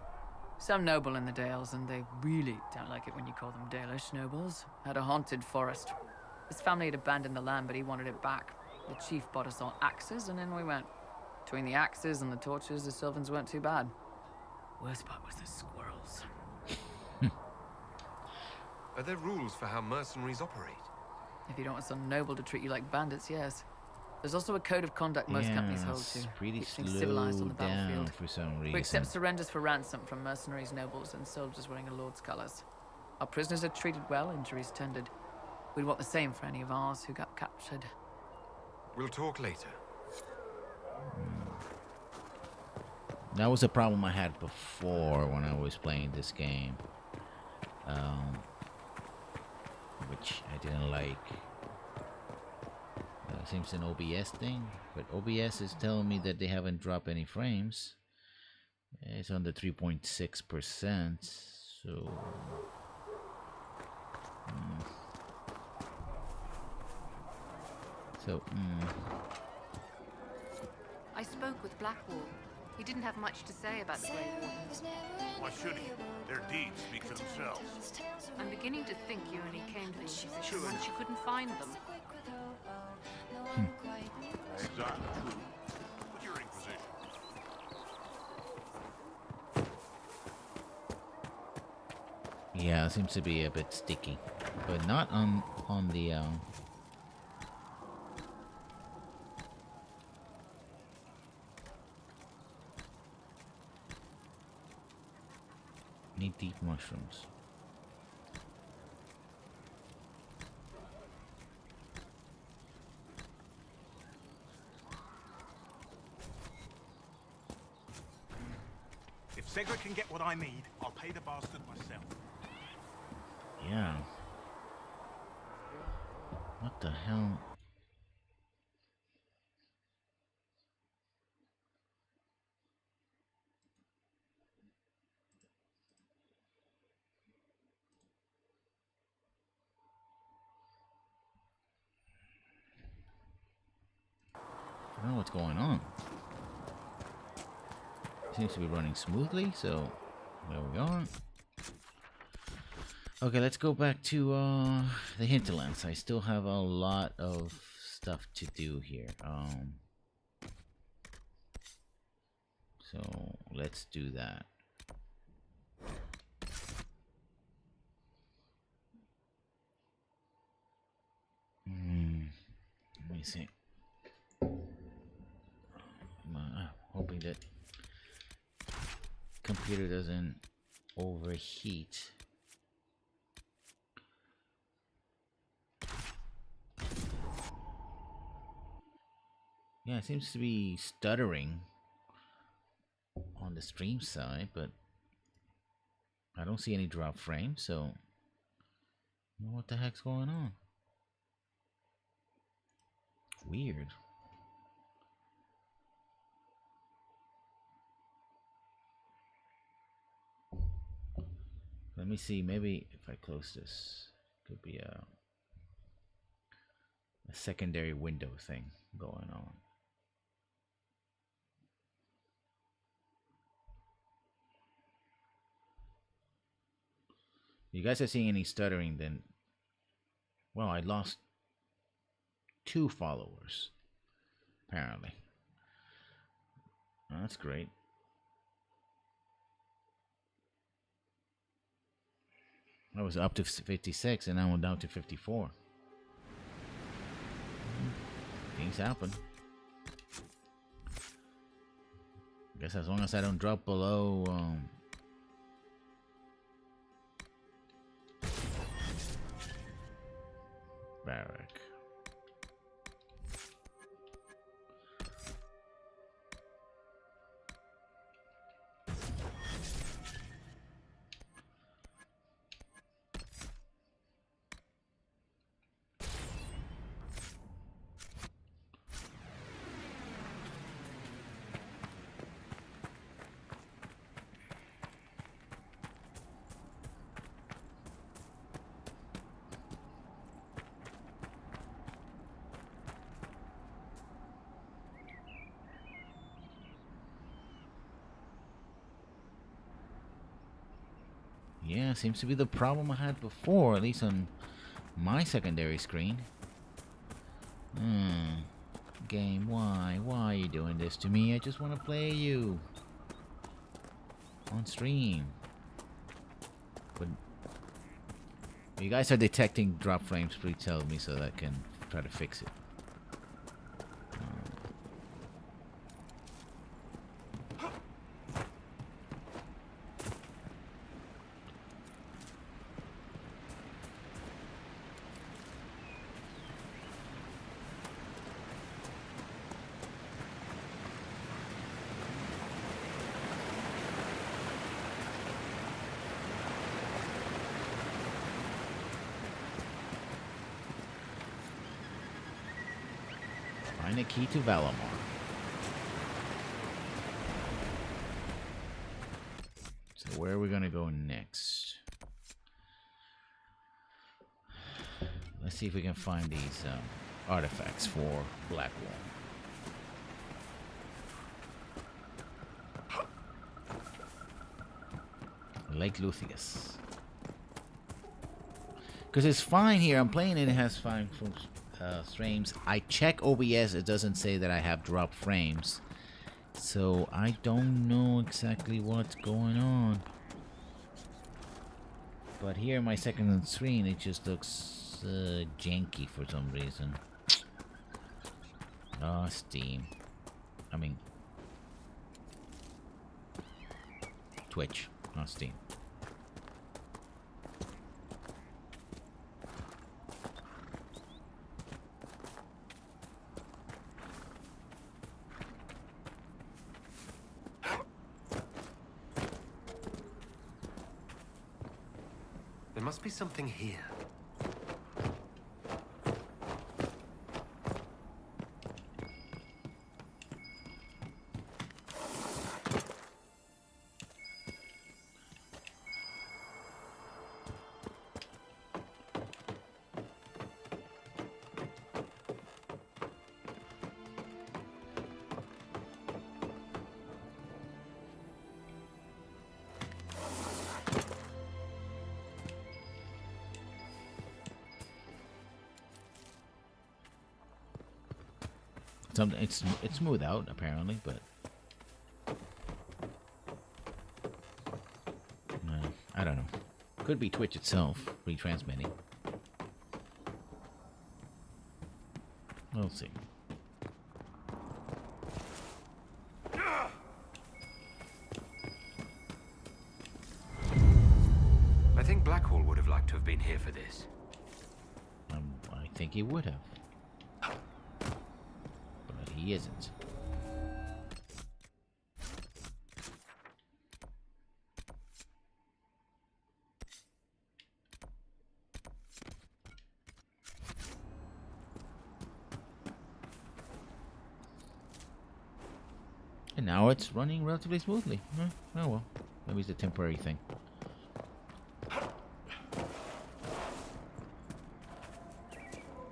Some noble in the Dales, and they really don't like it when you call them Dalish nobles, had a haunted forest. His family had abandoned the land, but he wanted it back. The chief bought us all axes, and in we went. Between the axes and the torches, the Sylvans weren't too bad. Worst part was the squirrels. Are there rules for how mercenaries operate? If you don't want some noble to treat you like bandits, yes. There's also a code of conduct most companies hold it's to. pretty Keep things civilized on the slowed down battlefield. for some We accept reason. surrenders for ransom from mercenaries, nobles, and soldiers wearing a lord's colours. Our prisoners are treated well, injuries tended. We'd want the same for any of ours who got captured. We'll talk later. That was a problem I had before when I was playing this game, which I didn't like. Seems an OBS thing, but OBS is telling me that they haven't dropped any frames. It's on the 3.6%, so... I spoke with Blackwall. He didn't have much to say about the Grey Wardens. Why should he? Their deeds speak for themselves. I'm beginning to think you only came to the Inquisition once you couldn't find them. Exactly. What's your Inquisition? Yeah, it seems to be a bit sticky, but not on the. Need deep mushrooms. If Cedric can get what I need, I'll pay the bastard myself. Yeah. What the hell? I don't know what's going on. Seems to be running smoothly, so there we are. Okay, let's go back to the hinterlands. I still have a lot of stuff to do here. So let's do that. Let me see. I'm hoping that computer doesn't overheat. Yeah, it seems to be stuttering on the stream side, but I don't see any drop frames, so I don't know what the heck's going on. Weird. Let me see, maybe if I close this, could be a secondary window thing going on. If you guys are seeing any stuttering, then, well, I lost 2 followers, apparently. Oh, that's great. I was up to 56 and now I'm down to 54. Things happen. I guess as long as I don't drop below barrack. Yeah, seems to be the problem I had before, at least on my secondary screen. Game, why? Why are you doing this to me? I just want to play you on stream. But if you guys are detecting drop frames, please tell me so that I can try to fix it. Find a key to Valamar. So where are we gonna go next? Let's see if we can find these artifacts for Blackwall. Lake Luthien. Because it's fine here. I'm playing it. It has fine frames. I check OBS. It doesn't say that I have drop frames. So I don't know exactly what's going on. But here, my second screen, it just looks janky for some reason. Oh, Steam. I mean, Twitch, not Steam. There must be something here. Something it's smooth out apparently, but I don't know. Could be Twitch itself retransmitting. We'll see. I think Blackwall would have liked to have been here for this. I think he would have. But he isn't. And now it's running relatively smoothly. Oh well, maybe it's a temporary thing.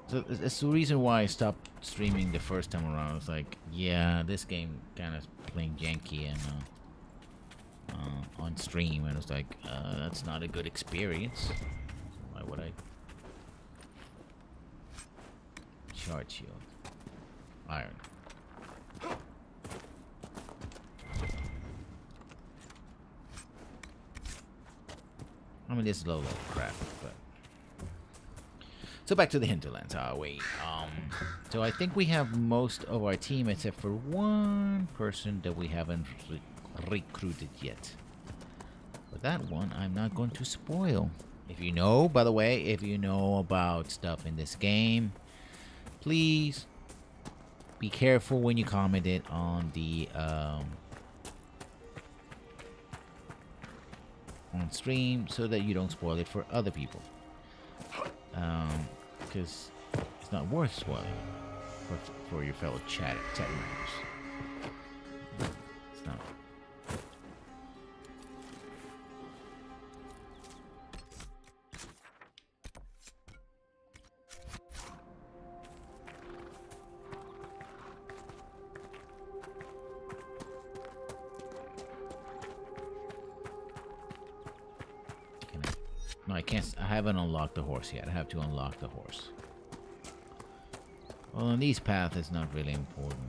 So it's the reason why I stopped streaming the first time around. It's like, yeah, this game kind of playing janky and on stream, and it's like, that's not a good experience. Why would I? Shard shield, iron. I mean, this is low level crap, but so back to the hinterlands, are we? So I think we have most of our team except for one person that we haven't recruited yet. But that one I'm not going to spoil. If you know, by the way, if you know about stuff in this game, please be careful when you comment it on the on stream, so that you don't spoil it for other people. Because it's not worth spoiling for your fellow chat members. It's not. No, I can't. I haven't unlocked the horse yet. I have to unlock the horse. Well, on these paths, it's not really important.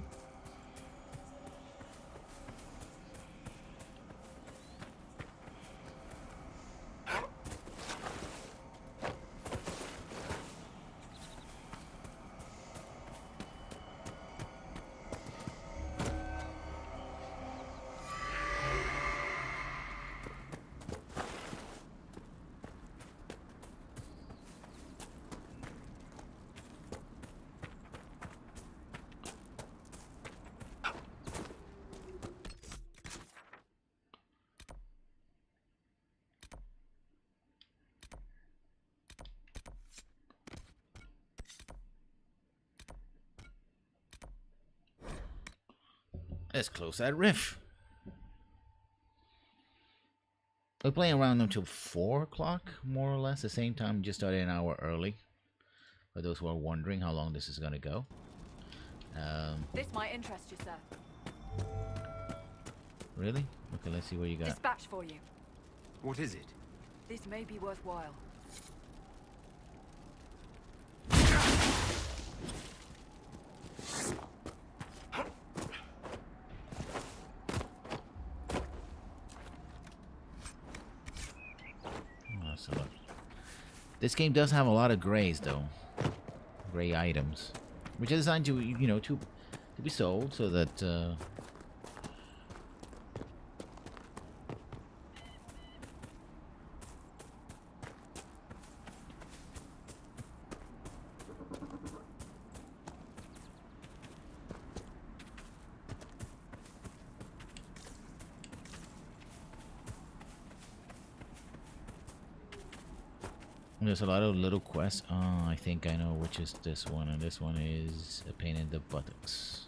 Let's close that riff. We're playing around until 4 o'clock, more or less. The same time, just started an hour early. For those who are wondering how long this is going to go. This might interest you, sir. Really? Okay, let's see what you got. Dispatch for you. What is it? This may be worthwhile. So look. This game does have a lot of grays, though. Gray items. Which are designed to, you know, to be sold so that, there's a lot of little quests. Oh, I think I know which is this one, and this one is a pain in the buttocks.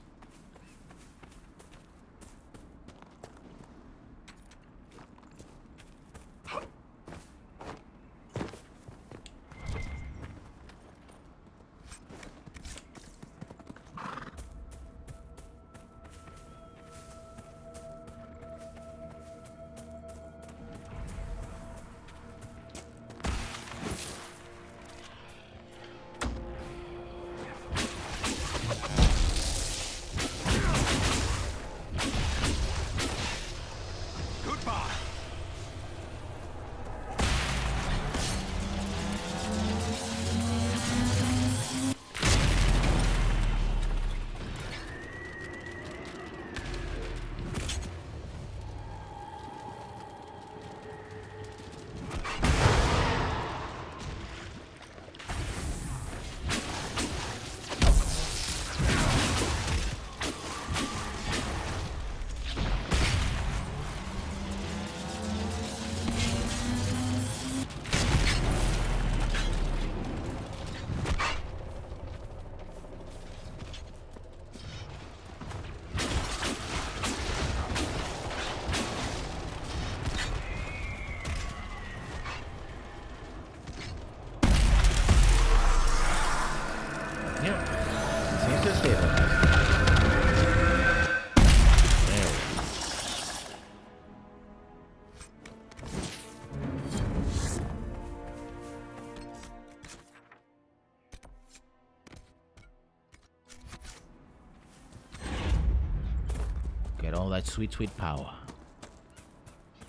Get all that sweet, sweet power.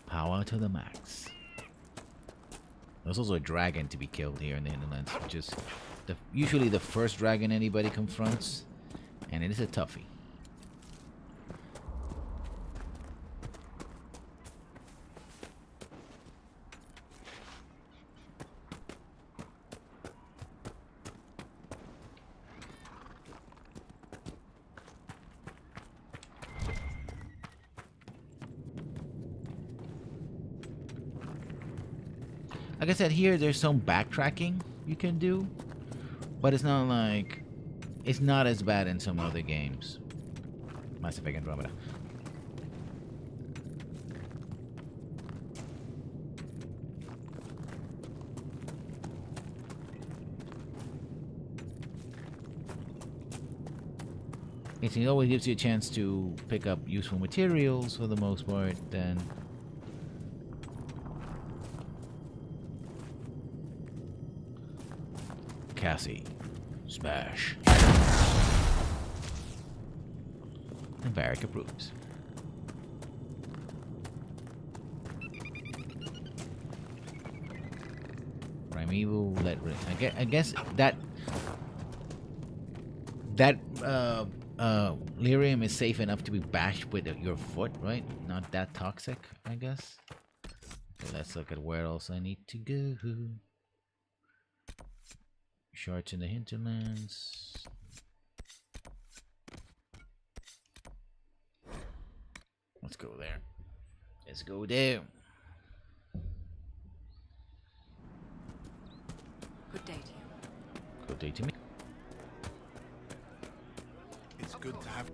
Power to the max. There's also a dragon to be killed here in the Hinterlands. Just usually the first dragon anybody confronts, and it is a toughie. Like I said, here there's some backtracking you can do, but it's not like it's not as bad in some other games. Mass Effect Andromeda. It always gives you a chance to pick up useful materials for the most part, then Cassie. Smash. And Varric approves. Primeval let ring. I guess that lyrium is safe enough to be bashed with your foot, right? Not that toxic, I guess. So let's look at where else I need to go. Shards in the hinterlands. Let's go there. Let's go there. Good day to you. Good day to me. It's good to have...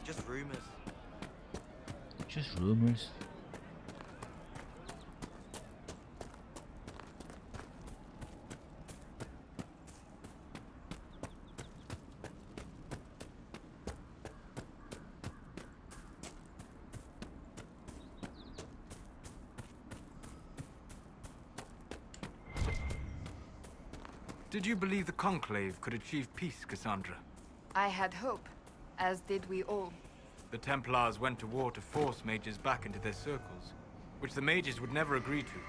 Just rumors. Just rumors. Did you believe the Conclave could achieve peace, Cassandra? I had hope, as did we all. The Templars went to war to force mages back into their circles, which the mages would never agree to.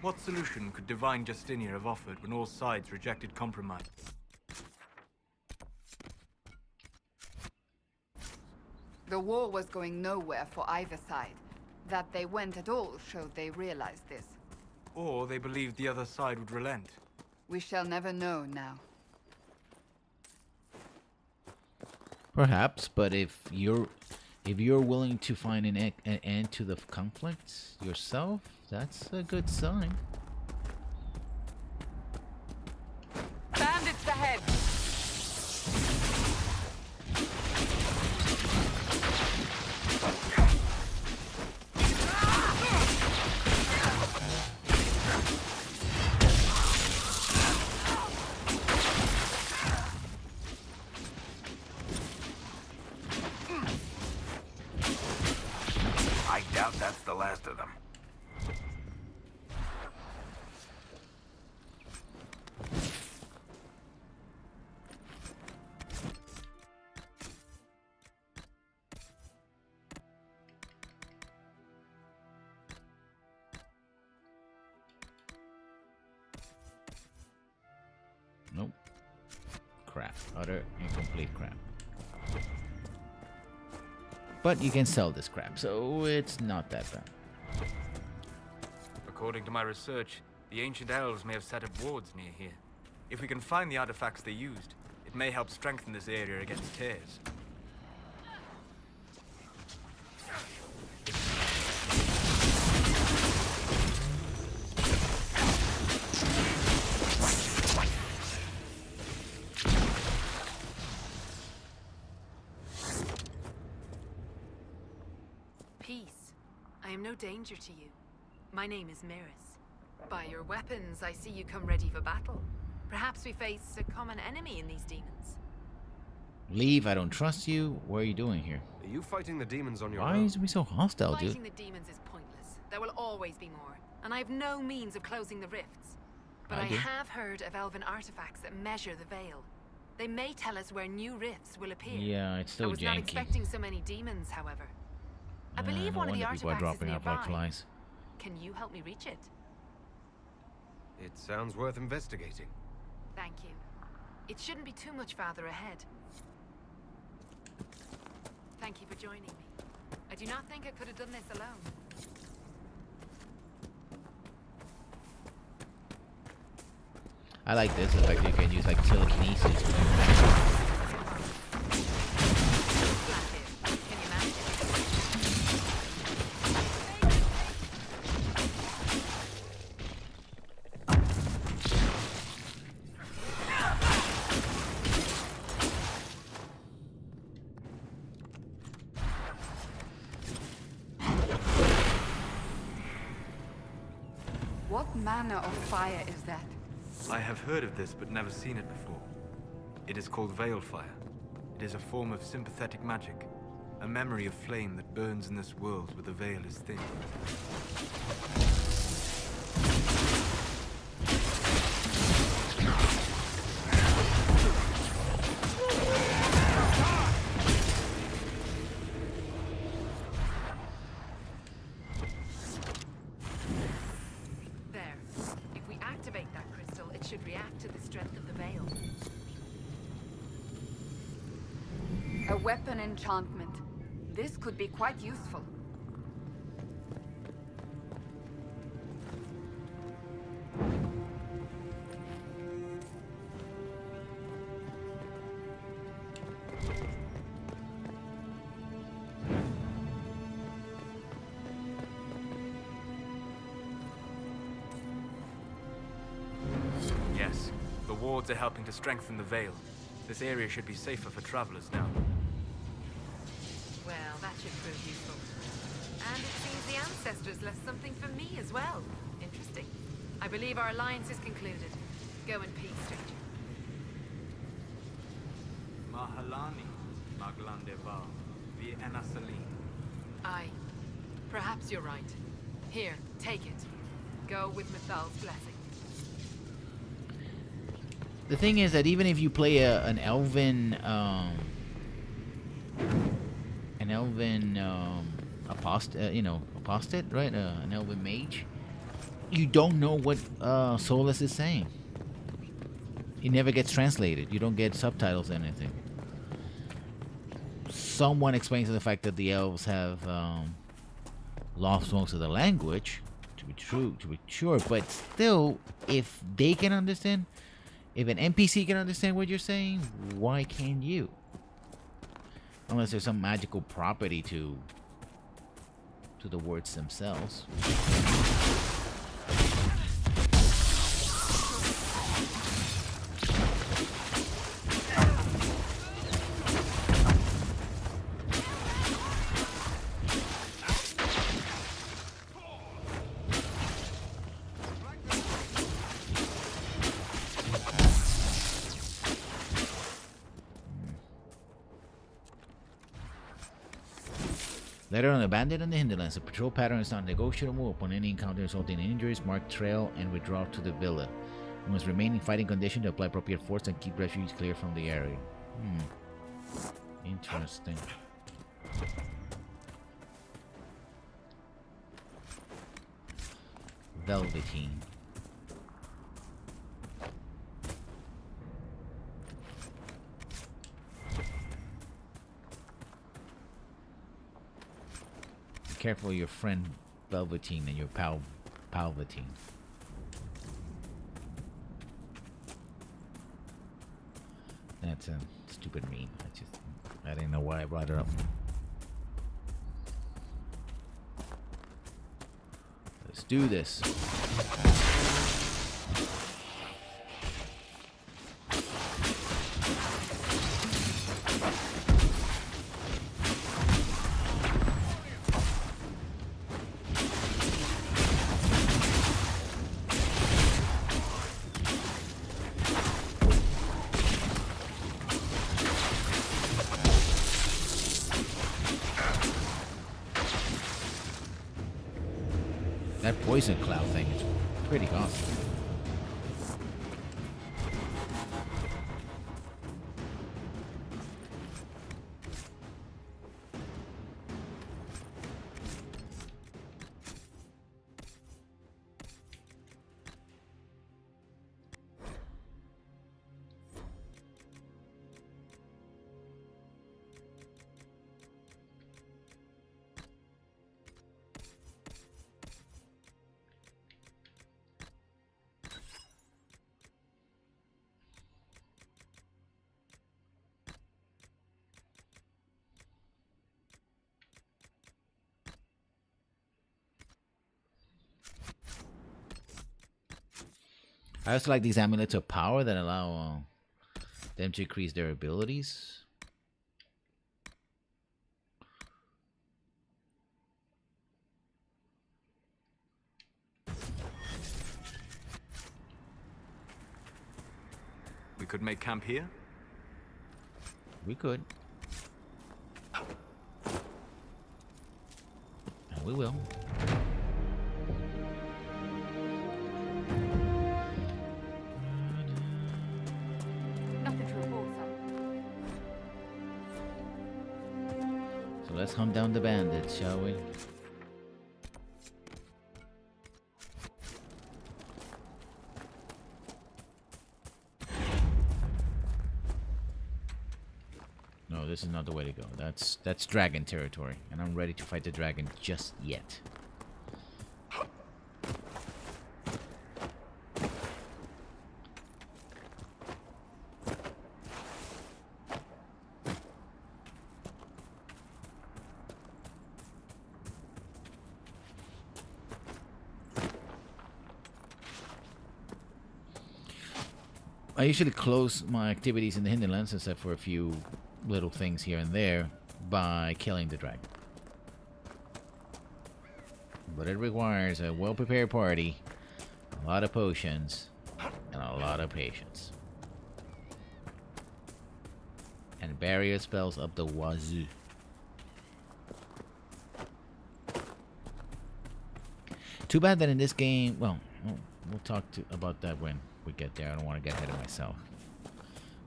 What solution could Divine Justinia have offered when all sides rejected compromise? The war was going nowhere for either side. That they went at all showed they realized this. Or they believed the other side would relent. We shall never know now. Perhaps, but if you're willing to find an end to the conflicts yourself, that's a good sign. Bandits ahead! I doubt that's the last of them. Nope. Crap. Utter incomplete crap. But you can sell this crap, so it's not that bad. According to my research, the ancient elves may have set up wards near here. If we can find the artifacts they used, it may help strengthen this area against tears. Peace. I am no danger to you. My name is Miris. By your weapons, I see you come ready for battle. Perhaps we face a common enemy in these demons. Leave, I don't trust you. What are you doing here? Are you fighting the demons on your Why own? is we so hostile, dude? Fighting the demons is pointless. There will always be more, and I have no means of closing the rifts. But I do. have heard of elven artifacts that measure the veil. They may tell us where new rifts will appear. Yeah, it's still I was not janky. expecting so many demons, however. I believe no one of the wonder people are artifacts is dropping off like nearby. flies. Can you help me reach it? It sounds worth investigating. Thank you. It shouldn't be too much farther ahead. Thank you for joining me. I do not think I could have done this alone. I like this, the fact that you can use like telekinesis. What manner of fire is that? I have heard of this, but never seen it before. It is called Veil Fire. It is a form of sympathetic magic, a memory of flame that burns in this world where the veil is thin. There. If we activate that crystal, it should react to the strength of the veil. A weapon enchantment. This could be quite useful. Yes, the wards are helping to strengthen the veil. This area should be safer for travelers now. That should prove useful. And it seems the ancestors left something for me as well. Interesting. I believe our alliance is concluded. Go in peace, stranger. Mahalani, Maglandeva, vi Enasali. Aye. Perhaps you're right. Here, take it. Go with Mithal's blessing. The thing is that even if you play an elven apostate, right? An elven mage, you don't know what Solus is saying. It never gets translated. You don't get subtitles or anything. Someone explains the fact that the elves have lost most of the language, to be sure, but still, if they can understand, if an NPC can understand what you're saying, why can't you? Unless there's some magical property to the words themselves. Later on, abandoned in the hinterlands, the patrol pattern is not negotiable. Upon any encounter resulting in injuries, mark trail and withdraw to the villa. You must remain in fighting condition to apply appropriate force and keep refugees clear from the area. Interesting. Velveteen. Careful of your friend Velveteen and your pal Palvatine. That's a stupid meme. I didn't know why I brought it up. Let's do this. That poison cloud thing is pretty awesome. I also like these amulets of power that allow them to increase their abilities. We could make camp here? We could. And we will. So let's hunt down the bandits, shall we? No, this is not the way to go. That's dragon territory, and I'm ready to fight the dragon just yet. I usually close my activities in the hinterlands, except for a few little things here and there, by killing the dragon. But it requires a well-prepared party, a lot of potions, and a lot of patience. And barrier spells up the wazoo. Too bad that in this game, well, we'll talk about that when we get there. I don't want to get ahead of myself.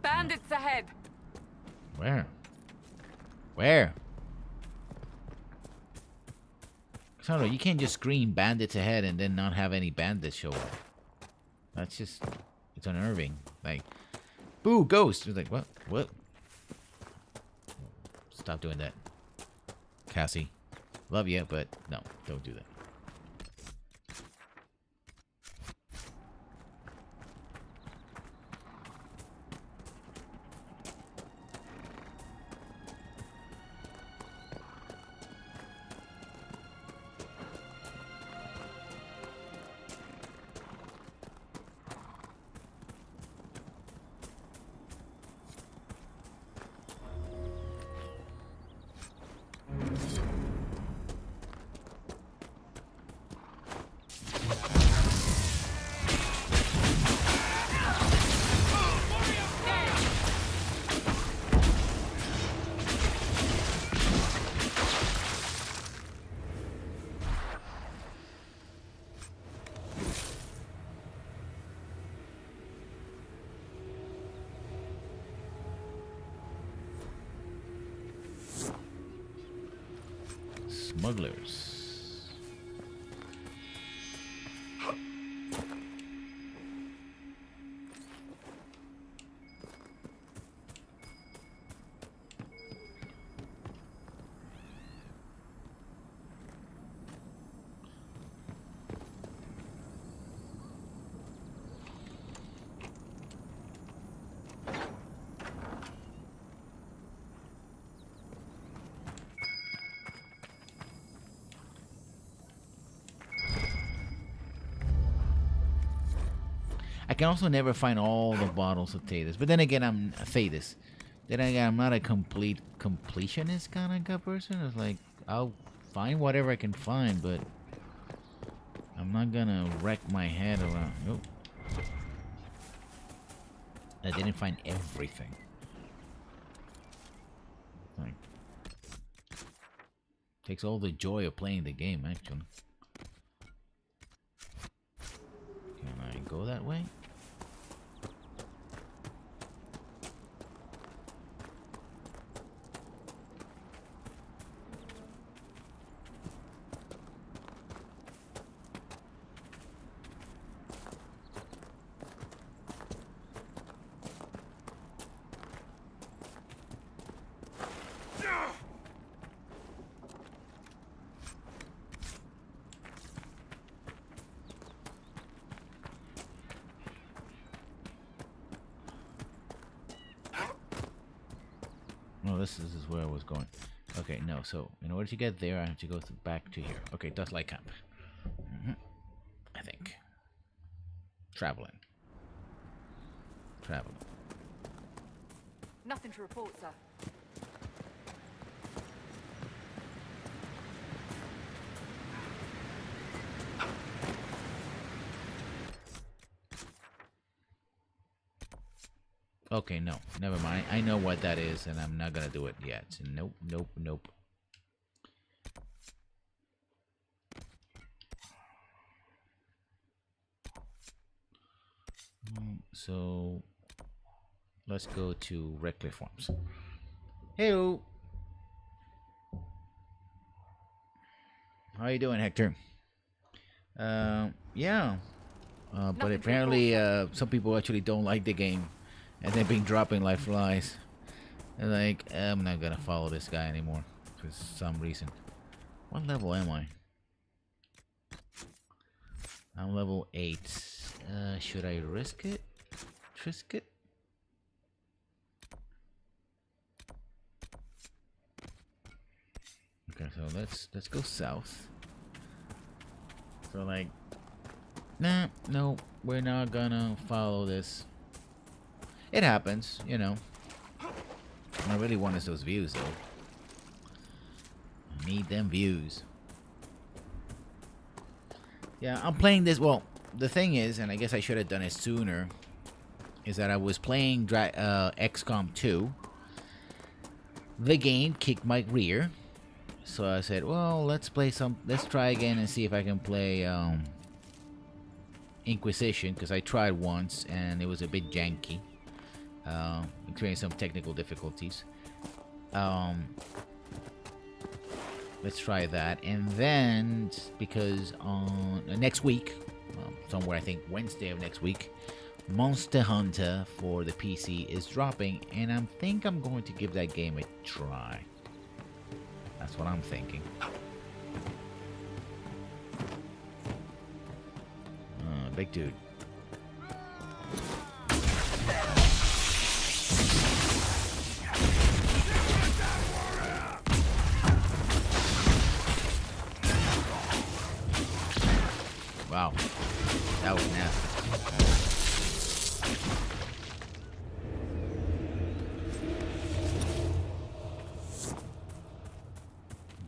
Bandits ahead! Where? Where? Cassandra, you can't just scream bandits ahead and then not have any bandits show up. That's just, it's unnerving. Like, boo, ghost! It's like, what? What? Stop doing that. Cassie. Love you, but no, don't do that. Smugglers. I can also never find all the bottles of Thetis. But then again, I'm a Thetis. Then again, I'm not a completionist kind of person. It's like, I'll find whatever I can find, but I'm not gonna wreck my head around. Nope. I didn't find everything. Like, takes all the joy of playing the game, actually. Can I go that way? No, this is where I was going. Okay, no, so in order to get there, I have to go back to here. Okay, that's like camp. I think. Traveling. Nothing to report, sir. Okay, no, never mind. I know what that is, and I'm not gonna do it yet. Nope, nope, nope. So let's go to Redcliffe Farms. Heyo. How you doing, Hector? Yeah. But apparently, some people actually don't like the game. And they've been dropping like flies. They're like, I'm not gonna follow this guy anymore for some reason. What level am I? I'm level 8. Should I risk it? Trisk it? Okay, so let's go south. So like, nah, no, we're not gonna follow this. It happens, you know. What I really want is those views, though. I need them views. Yeah, I'm playing this. Well, the thing is, and I guess I should have done it sooner, is that I was playing XCOM 2. The game kicked my rear, so I said, "Well, let's try again and see if I can play Inquisition," because I tried once and it was a bit janky. Experienced some technical difficulties. Let's try that, and then because on next week, somewhere I think Wednesday of next week, Monster Hunter for the PC is dropping, and I think I'm going to give that game a try. That's what I'm thinking. Big dude. Wow, that was nasty.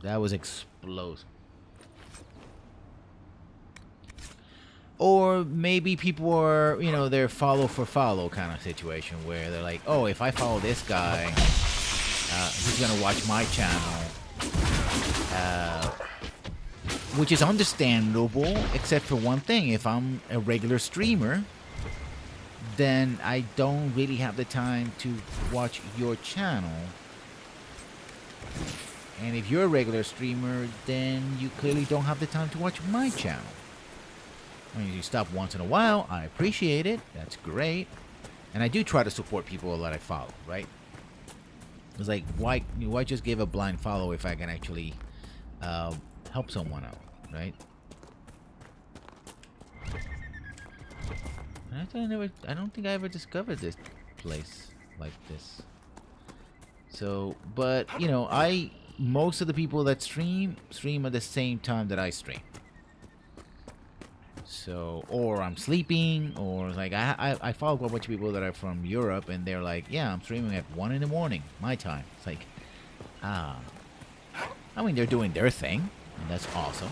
That was explosive. Or maybe people are, they're follow for follow kind of situation where they're like, oh, if I follow this guy, he's gonna watch my channel. Which is understandable, except for one thing. If I'm a regular streamer, then I don't really have the time to watch your channel. And if you're a regular streamer, then you clearly don't have the time to watch my channel. I mean, you stop once in a while, I appreciate it. That's great. And I do try to support people that I follow, right? It's like, why just give a blind follow if I can actually help someone out, right? I don't think I ever discovered this place like this. So, but most of the people that stream at the same time that I stream. So, or I'm sleeping, or like I follow a bunch of people that are from Europe, and they're like, yeah, I'm streaming at 1 in the morning, my time. It's like, I mean, they're doing their thing, and that's awesome.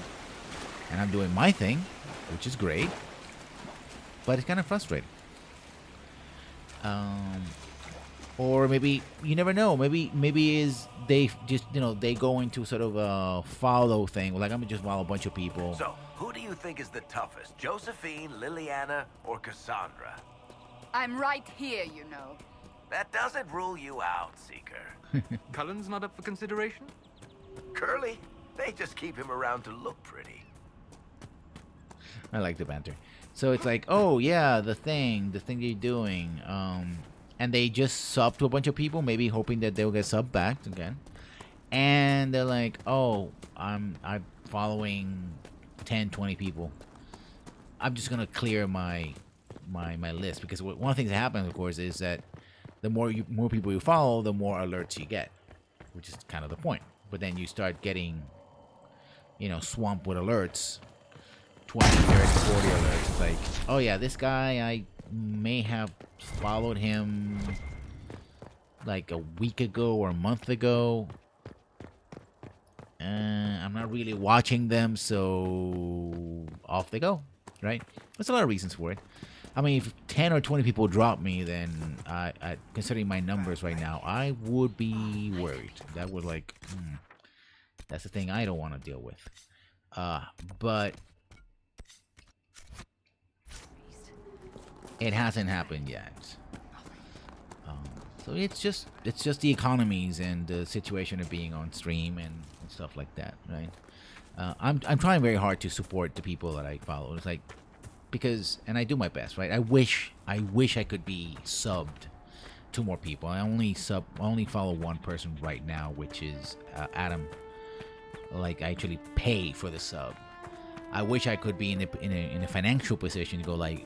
And I'm doing my thing, which is great. But it's kind of frustrating. Or maybe, you never know, maybe is they just, they go into sort of a follow thing. Like, I'm gonna just follow a bunch of people. So, who do you think is the toughest? Josephine, Liliana, or Cassandra? I'm right here, That doesn't rule you out, Seeker. Cullen's not up for consideration? Curly, they just keep him around to look pretty. I like the banter. So it's like, oh yeah, the thing you're doing, and they just sub to a bunch of people, maybe hoping that they'll get subbed back again. And they're like, oh, I'm following 10, 20 people. I'm just gonna clear my list, because one of the things that happens, of course, is that the more people you follow, the more alerts you get, which is kind of the point. But then you start getting, swamped with alerts, 20, 30, 40 alerts. It's like, oh yeah, this guy, I may have followed him like a week ago or a month ago. I'm not really watching them, so off they go, right? There's a lot of reasons for it. I mean, if 10 or 20 people drop me, then I considering my numbers right now, I would be worried. That would that's the thing I don't want to deal with. But it hasn't happened yet. So it's just the economies and the situation of being on stream and stuff like that, right? I'm trying very hard to support the people that I follow. It's like, because, and I do my best, right? I wish I could be subbed to more people. I only follow one person right now, which is Adam. Like, I actually pay for the sub. I wish I could be in a financial position to go, like,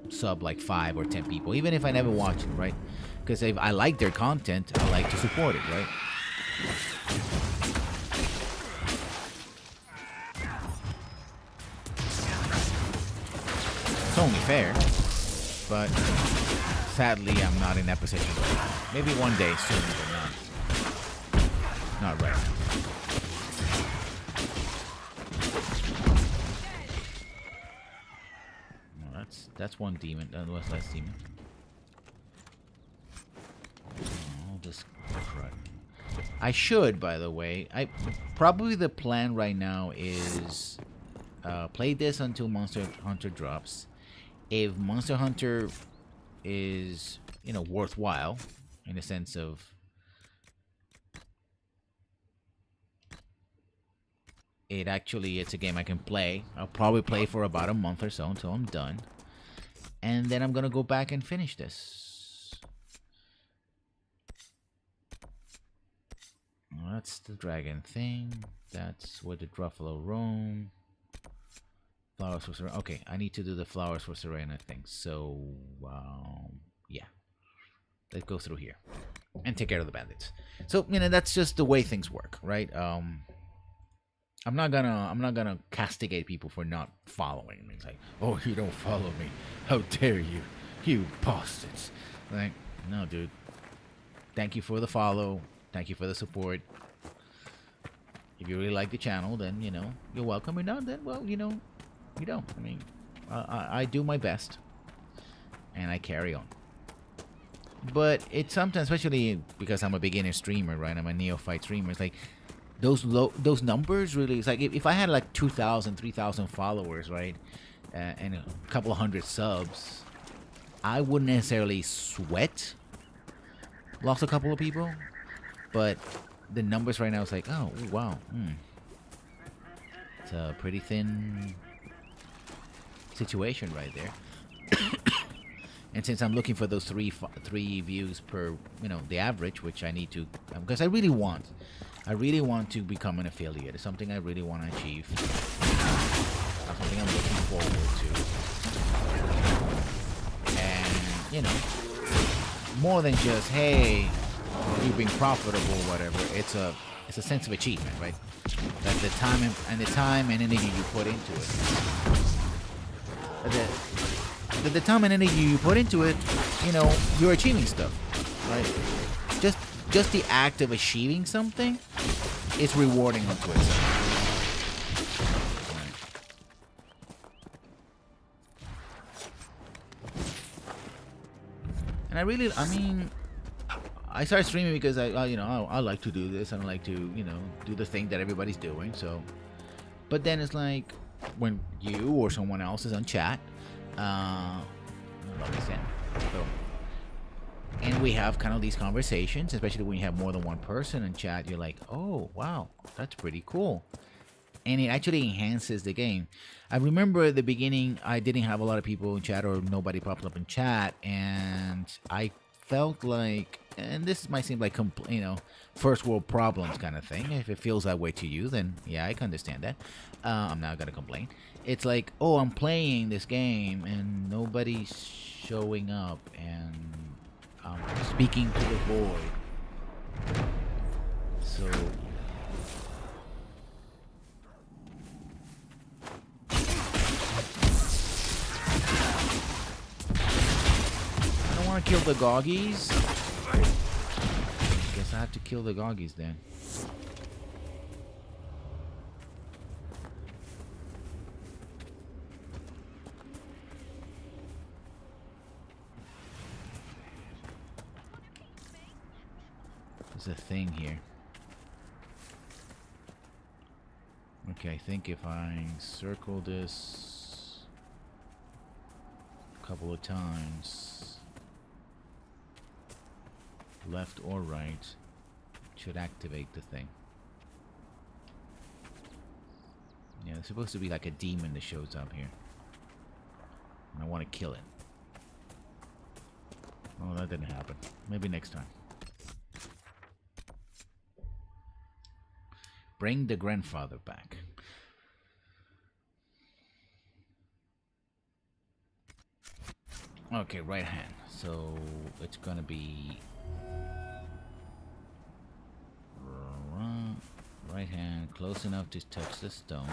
sub like 5 or 10 people, even if I never watch them, right? Because if I like their content, I like to support it, right? It's only fair, but sadly, I'm not in that position right now. Maybe one day soon, but not right now. That's one demon. That was last demon. All this crud. I should, by the way. Probably the plan right now is play this until Monster Hunter drops. If Monster Hunter is, you know, worthwhile in the sense of it's a game I can play. I'll probably play for about a month or so until I'm done. And then I'm gonna go back and finish this. Well, that's the dragon thing. That's where the Gruffalo roam. Flowers for Serena. Okay, I need to do the flowers for Serena thing. So, yeah. Let's go through here and take care of the bandits. So, you know, that's just the way things work, right? I'm not gonna castigate people for not following me. It's like, oh, you don't follow me. How dare you? You bastards. Like, no, dude. Thank you for the follow. Thank you for the support. If you really like the channel, then, you know, you're welcome. Or not, then, well, you know, you don't. I mean, I do my best. And I carry on. But it's sometimes, especially because I'm a beginner streamer, right? I'm a neophyte streamer. It's like, those numbers really, it's like if I had like 2,000, 3,000 followers, right, and a couple of hundred subs, I wouldn't necessarily sweat lost a couple of people, but the numbers right now is like, oh wow, it's a pretty thin situation right there. And since I'm looking for those three views per, you know, the average, which I need to, because I really want to become an affiliate. It's something I really want to achieve. Something I'm looking forward to. And, you know, more than just, hey, you being profitable or whatever. It's a sense of achievement, right? That the time and energy you put into it. The time and energy you put into it, you know, you're achieving stuff, right? Just the act of achieving something is rewarding unto itself. And I started streaming because I like to do this. I don't like to, you know, do the thing that everybody's doing. So, but then it's like when you or someone else is on chat, and we have kind of these conversations, especially when you have more than one person in chat. You're like, oh wow, that's pretty cool, and it actually enhances the game. I remember at the beginning, I didn't have a lot of people in chat, or nobody popped up in chat, and I felt like, and this might seem like, you know, first world problems kind of thing. If it feels that way to you, then yeah, I can understand that. I'm not gonna complain. It's like, oh, I'm playing this game and nobody's showing up, and I'm speaking to the void. So I don't want to kill the Goggies. Guess I have to kill the Goggies then. There's a thing here. Okay, I think if I circle this a couple of times, left or right, it should activate the thing. Yeah, there's supposed to be like a demon that shows up here. And I want to kill it. Oh, that didn't happen. Maybe next time. Bring the grandfather back. Okay, right hand. So it's gonna be right hand, close enough to touch the stone.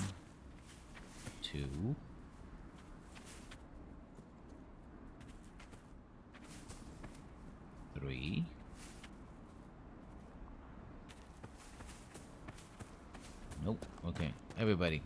2. Three. Nope. Okay. Everybody.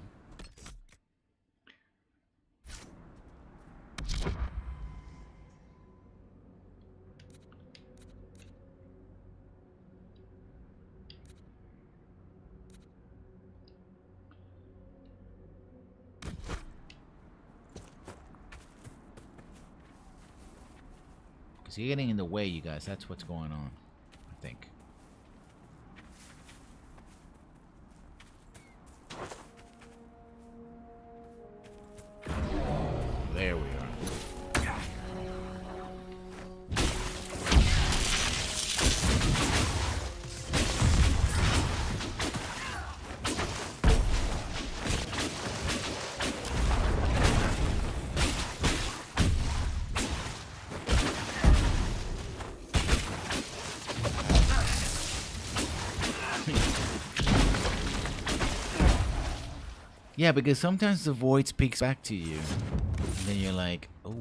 Because you're getting in the way, you guys. That's what's going on, I think. There we are. Yeah, because sometimes the void speaks back to you. And then you're like, oh,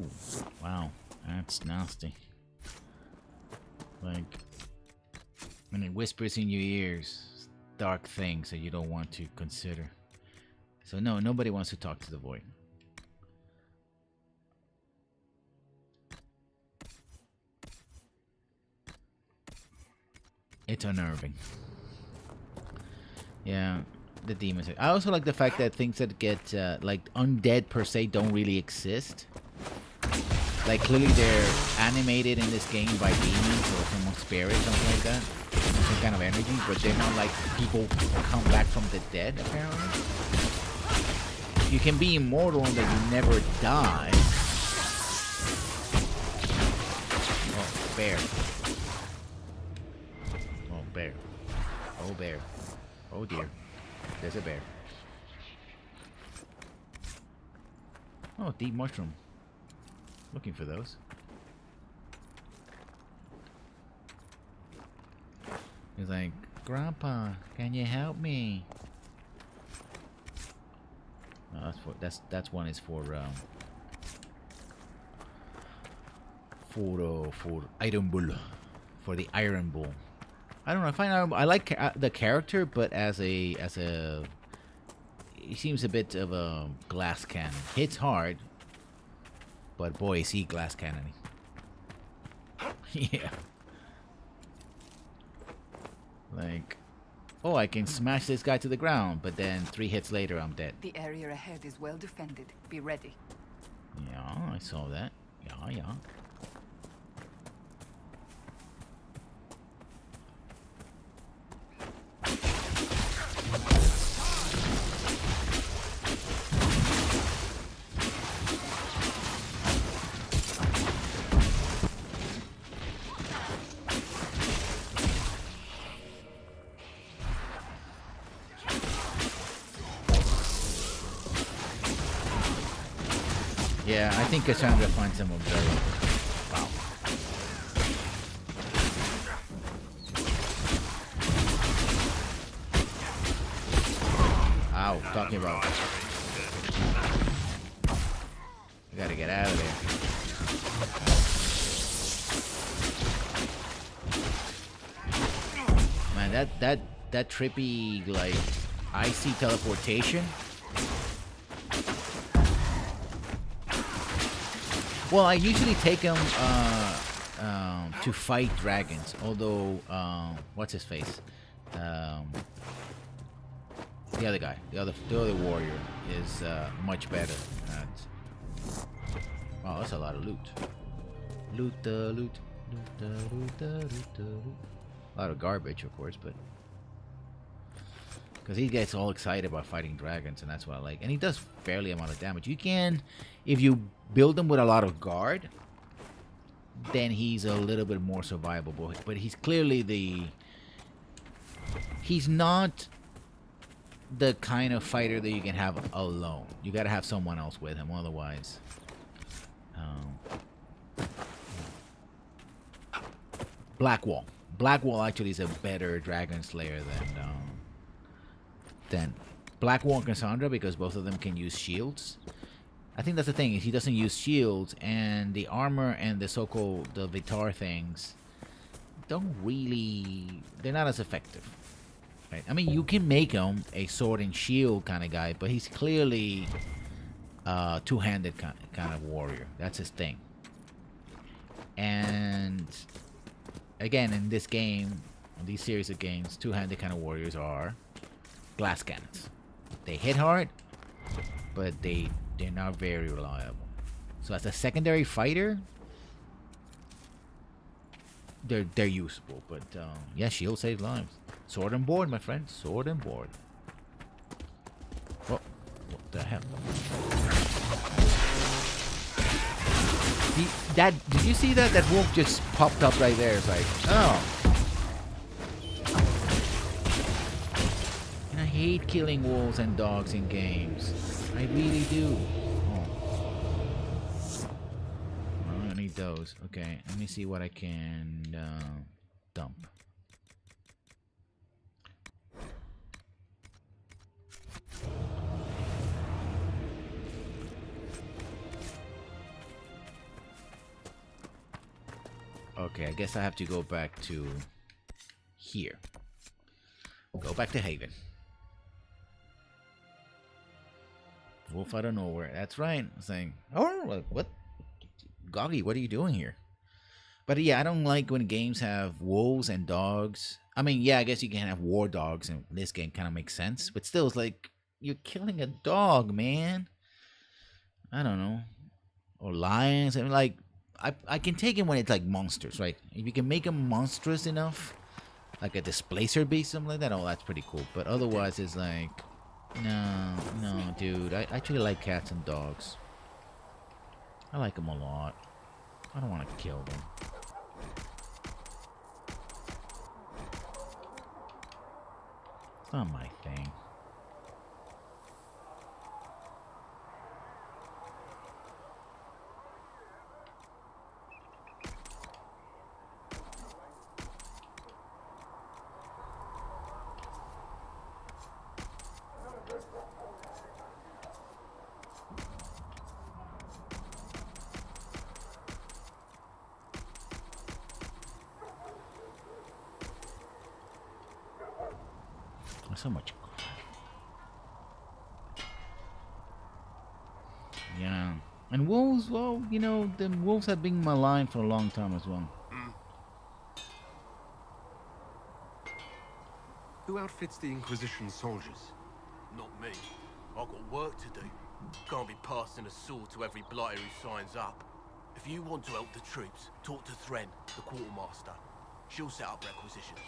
wow, that's nasty. Like, and it whispers in your ears dark things that you don't want to consider. So no, nobody wants to talk to the void. It's unnerving. Yeah. The demons. I also like the fact that things that get like undead per se don't really exist. Like clearly they're animated in this game by demons or some spirit, something like that, some kind of energy. But they're not like people who come back from the dead. Apparently, you can be immortal and that you never die. Oh, bear. Oh, bear. Oh, bear. Oh dear. There's a bear. Oh, deep mushroom. Looking for those. He's like, Grandpa, can you help me? No, that's one is for Iron Bull, for the Iron Bull. I don't know. I like the character, but as a he seems a bit of a glass cannon. Hits hard, but boy, is he glass cannon. Yeah. Like, oh, I can smash this guy to the ground, but then 3 hits later, I'm dead. The area ahead is well defended. Be ready. Yeah, I saw that. Yeah. Yeah, I think Cassandra finds him observable. Wow. Ow, talking about. We gotta get out of there. Man, that trippy, like, icy teleportation. Well, I usually take them to fight dragons. Although, what's his face? The other guy, the other warrior, is much better at. Wow, that's a lot of loot. Loot. A lot of garbage, of course, but because he gets all excited about fighting dragons, and that's what I like. And he does fairly amount of damage. You can, if you build him with a lot of guard, then he's a little bit more survivable. But he's clearly he's not the kind of fighter that you can have alone. You gotta have someone else with him, otherwise. Blackwall. Blackwall actually is a better dragon slayer than Blackwall and Cassandra, because both of them can use shields. I think that's the thing, is he doesn't use shields, and the armor and the so-called the Vitar things don't really, they're not as effective. Right? I mean, you can make him a sword and shield kind of guy, but he's clearly a two-handed kind of warrior. That's his thing. And again, in this game, in these series of games, two-handed kind of warriors are glass cannons. They hit hard, but they're not very reliable. So as a secondary fighter, they're usable. But yeah, shield saves lives. Sword and board, my friend. Sword and board. Oh, what the hell? Did you see that? That wolf just popped up right there. It's like, oh. And I hate killing wolves and dogs in games. I really do. Oh, I need those. Okay, let me see what I can dump. Okay, I guess I have to go back to here. Go back to Haven. Wolf out of nowhere. That's right. I'm saying, oh, what? Goggy, what are you doing here? But yeah, I don't like when games have wolves and dogs. I mean, yeah, I guess you can have war dogs, and this game kind of makes sense. But still, it's like, you're killing a dog, man. I don't know. Or lions. I mean, like, I can take it when it's like monsters, right? If you can make them monstrous enough, like a displacer beast, something like that, oh, that's pretty cool. But otherwise, it's like, no, dude. I actually like cats and dogs. I like them a lot. I don't want to kill them. It's not my thing. So much. Yeah. And wolves, well, you know, the wolves have been maligned for a long time as well. Who outfits the Inquisition soldiers? Not me. I've got work to do. Can't be passing a sword to every blighter who signs up. If you want to help the troops, talk to Thren, the quartermaster. She'll set up requisitions.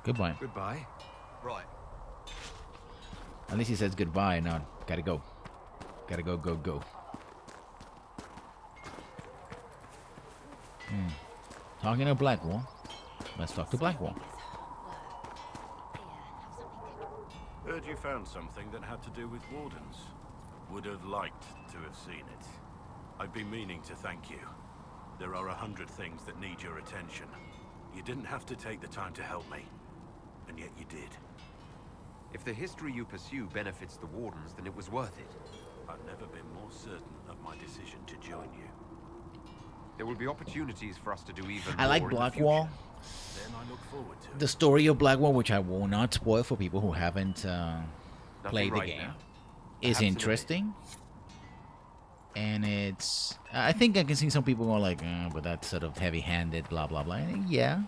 Goodbye. Goodbye. Right. At least he says goodbye. Now, gotta go. Gotta go, go. Talking to Blackwall. Let's talk to Blackwall. Heard you found something that had to do with wardens. Would have liked to have seen it. I've been meaning to thank you. There are 100 things that need your attention. You didn't have to take the time to help me. And yet you did. If the history you pursue benefits the Wardens, then it was worth it. I've never been more certain of my decision to join you. There will be opportunities for us to do even I like more Blackwall. Then I look forward to The story of Blackwall, which I will not spoil for people who haven't played the right game, now. is interesting. And it's... I think I can see some people going like, but that's sort of heavy-handed, blah, blah, blah. And yeah.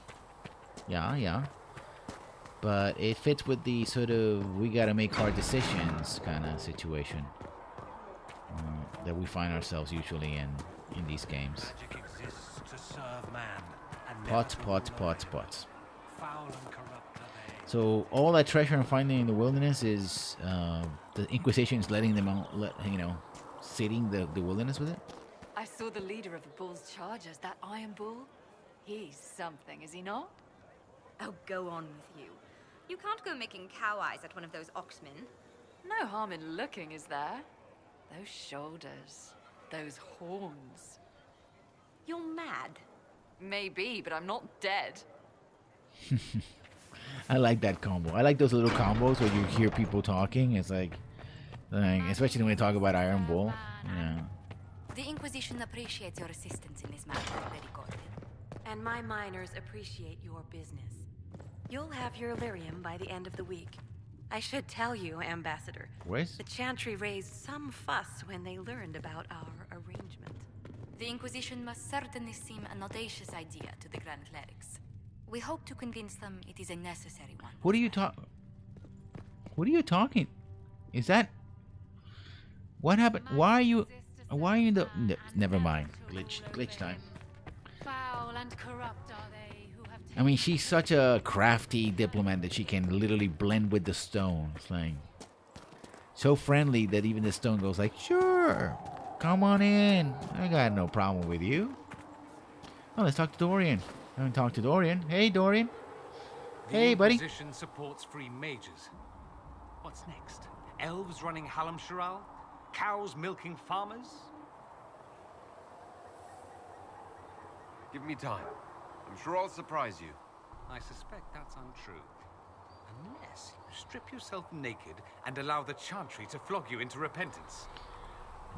But it fits with the sort of we gotta make hard decisions kind of situation that we find ourselves usually in these games. Magic exists to serve man and Pots. Foul and corrupt are they. So all that treasure I'm finding in the wilderness is the Inquisition is letting them out, seeding the wilderness with it. I saw the leader of the Bull's chargers, that Iron Bull. He's something, is he not? Oh, go on with you. You can't go making cow eyes at one of those oxmen. No harm in looking, is there? Those shoulders, those horns. You're mad. Maybe, but I'm not dead. I like that combo. I like those little combos where you hear people talking. It's like especially when they talk about Iron Bull. Yeah. The Inquisition appreciates your assistance in this matter, Lady Gordon. And my miners appreciate your business. You'll have your Illyrium by the end of the week. I should tell you, Ambassador. Where's? The Chantry raised some fuss when they learned about our arrangement. The Inquisition must certainly seem an audacious idea to the Grand Clerics. We hope to convince them it is a necessary one. What are you talking? Is that... What happened? Why are you in the... never mind. Glitch time. Foul and corrupt are they who have I mean, she's such a crafty diplomat that she can literally blend with the stone. It's like so friendly that even the stone goes like, "Sure, come on in. I got no problem with you." Oh, let's talk to Dorian. I haven't talked to Dorian. Hey, Dorian. Hey, buddy. The Inquisition supports free mages. What's next? Elves running Halamsharal? Cows milking farmers? Give me time. I'm sure I'll surprise you. I suspect that's untrue. Unless you strip yourself naked and allow the Chantry to flog you into repentance.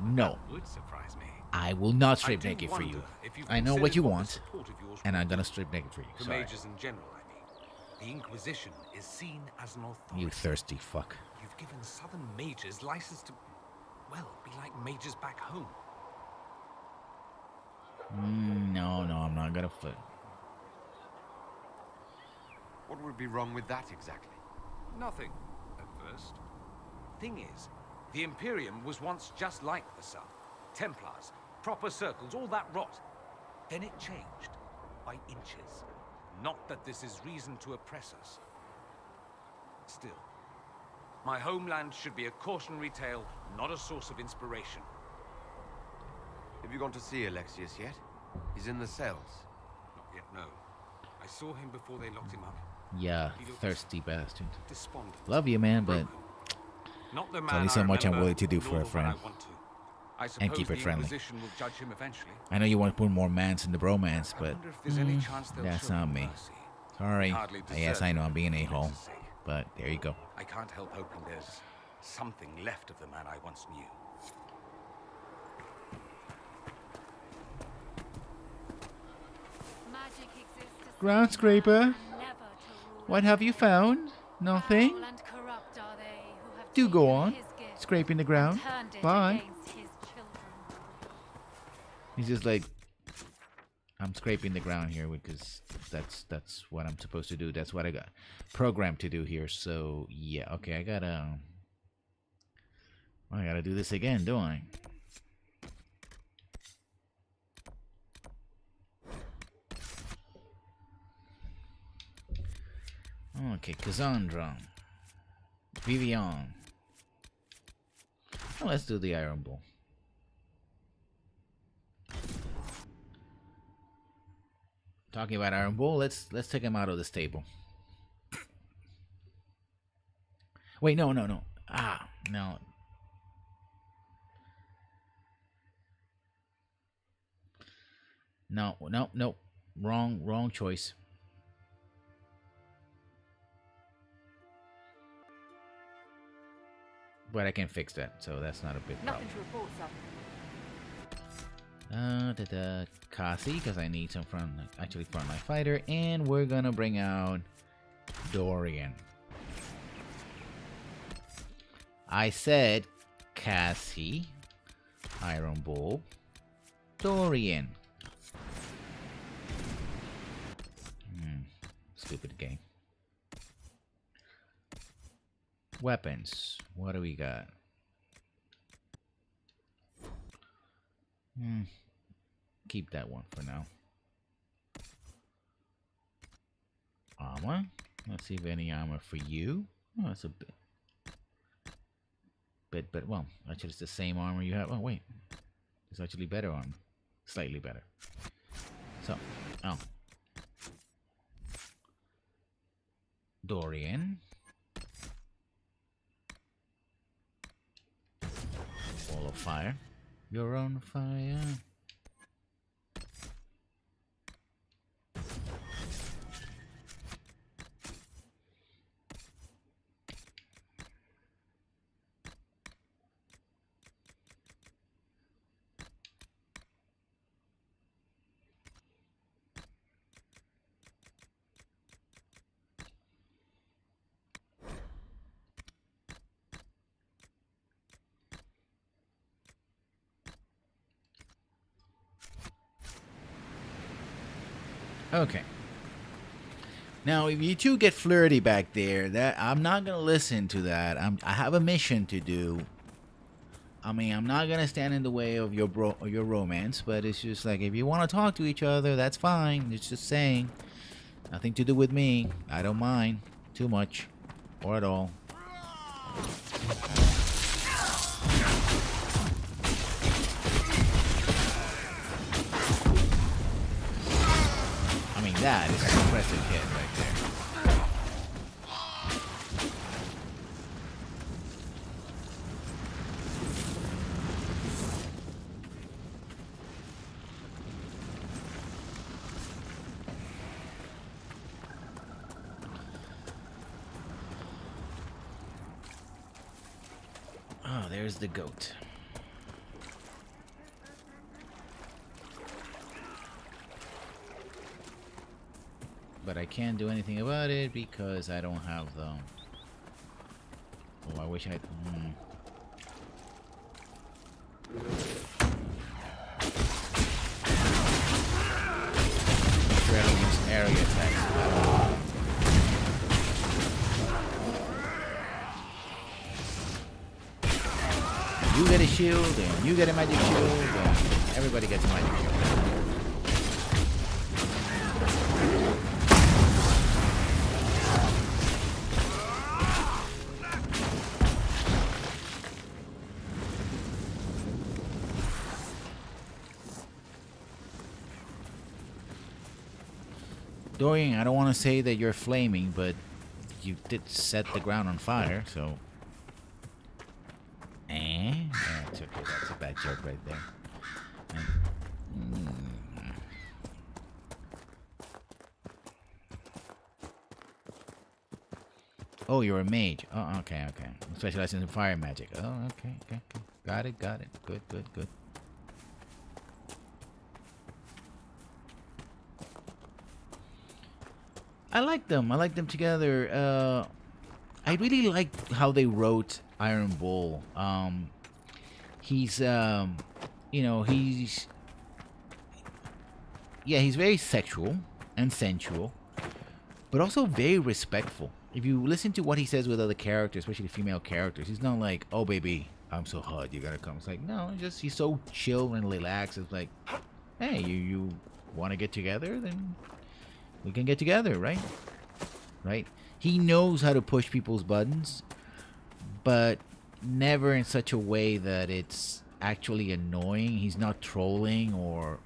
No. That would surprise me. I will not strip naked for you. I know what you want, and I'm gonna strip naked for you. For Sorry. mages in general, I mean. The Inquisition is seen as an authority. You thirsty fuck. You've given southern mages license to, well, be like mages back home. No, I'm not gonna foot. What would be wrong with that exactly? Nothing, at first. Thing is, the Imperium was once just like the South. Templars, proper circles, all that rot. Then it changed, by inches. Not that this is reason to oppress us. Still, my homeland should be a cautionary tale, not a source of inspiration. Have you gone to see Alexius yet? He's in the cells. Not yet, no. I saw him before they locked him up. Yeah, thirsty bastard. Despondent. Love you, man, but Not the there's man only so I much I'm remember, willing to do for nor a the friend. man I want to. I And suppose keep it the friendly. Inquisition will judge him eventually. I know you want to put more mans in the bromance, but wonder if there's any chance they'll that's show not him me. mercy. Sorry. Hardly Yes, I know I'm being a deserves hole, for sake. but there you go. I can't help hoping there's something left of the man I once knew. magic exists to Ground scraper. never to rule What have you found? Nothing. Foul and corrupt are they who have Do go taken on. his gift Scraping the ground. and turned it Bye. against his children. He's just like, I'm scraping the ground here because that's what I'm supposed to do. That's what I got programmed to do here. So yeah, okay, I gotta do this again, don't I? Okay, Cassandra, Vivian. Oh, let's do the Iron Bull. Talking about Iron Bull, let's take him out of this table. Wait, no. Ah, no. No. Wrong choice. But I can fix that, so that's not a big problem. Nothing to report, sir. Kasi, because I need some frontline fighter, and we're gonna bring out Dorian. I said Cassie, Iron Bull, Dorian. Stupid game. Weapons. What do we got? Keep that one for now. Armor. Let's see if any armor for you. Oh, it's a bit. But well, actually it's the same armor you have. Oh wait, it's actually better armor, slightly better. So, Dorian. Wall of fire. You're on fire. Okay. Now, if you two get flirty back there, that I'm not gonna listen to that. I have a mission to do. I mean, I'm not gonna stand in the way of your romance, but it's just like if you want to talk to each other, that's fine. It's just saying, nothing to do with me. I don't mind too much, or at all. I mean, that is an impressive hit right there. Oh, there's the goat. But I can't do anything about it because I don't have the... Oh, I wish I had... Sure, I don't use area attacks. You get a shield, and you get a magic shield, and everybody gets a magic shield. Dorian, I don't want to say that you're flaming, but you did set the ground on fire, so... That's okay, that's a bad joke right there. Oh, you're a mage. Oh, okay. Specializing in fire magic. Oh, okay. Got it. Good. I like them together. I really like how they wrote Iron Bull. He's he's very sexual and sensual, but also very respectful. If you listen to what he says with other characters, especially female characters, he's not like, "Oh baby, I'm so hot, you gotta come." It's like, no, he's so chill and relaxed. It's like, hey, you want to get together, then we can get together, right? He knows how to push people's buttons, but never in such a way that it's actually annoying. He's not trolling or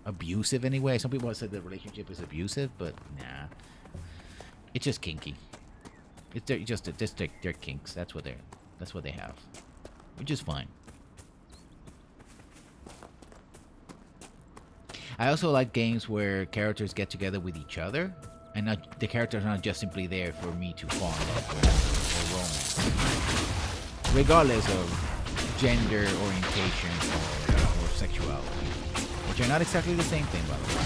abusive anyway. Some people have said the relationship is abusive, but nah, it's just kinky. It's just their kinks. That's what they have, which is fine. I also like games where characters get together with each other, and the characters are not just simply there for me to fall in love with or romance, regardless of gender orientation or sexuality, which are not exactly the same thing, by the way.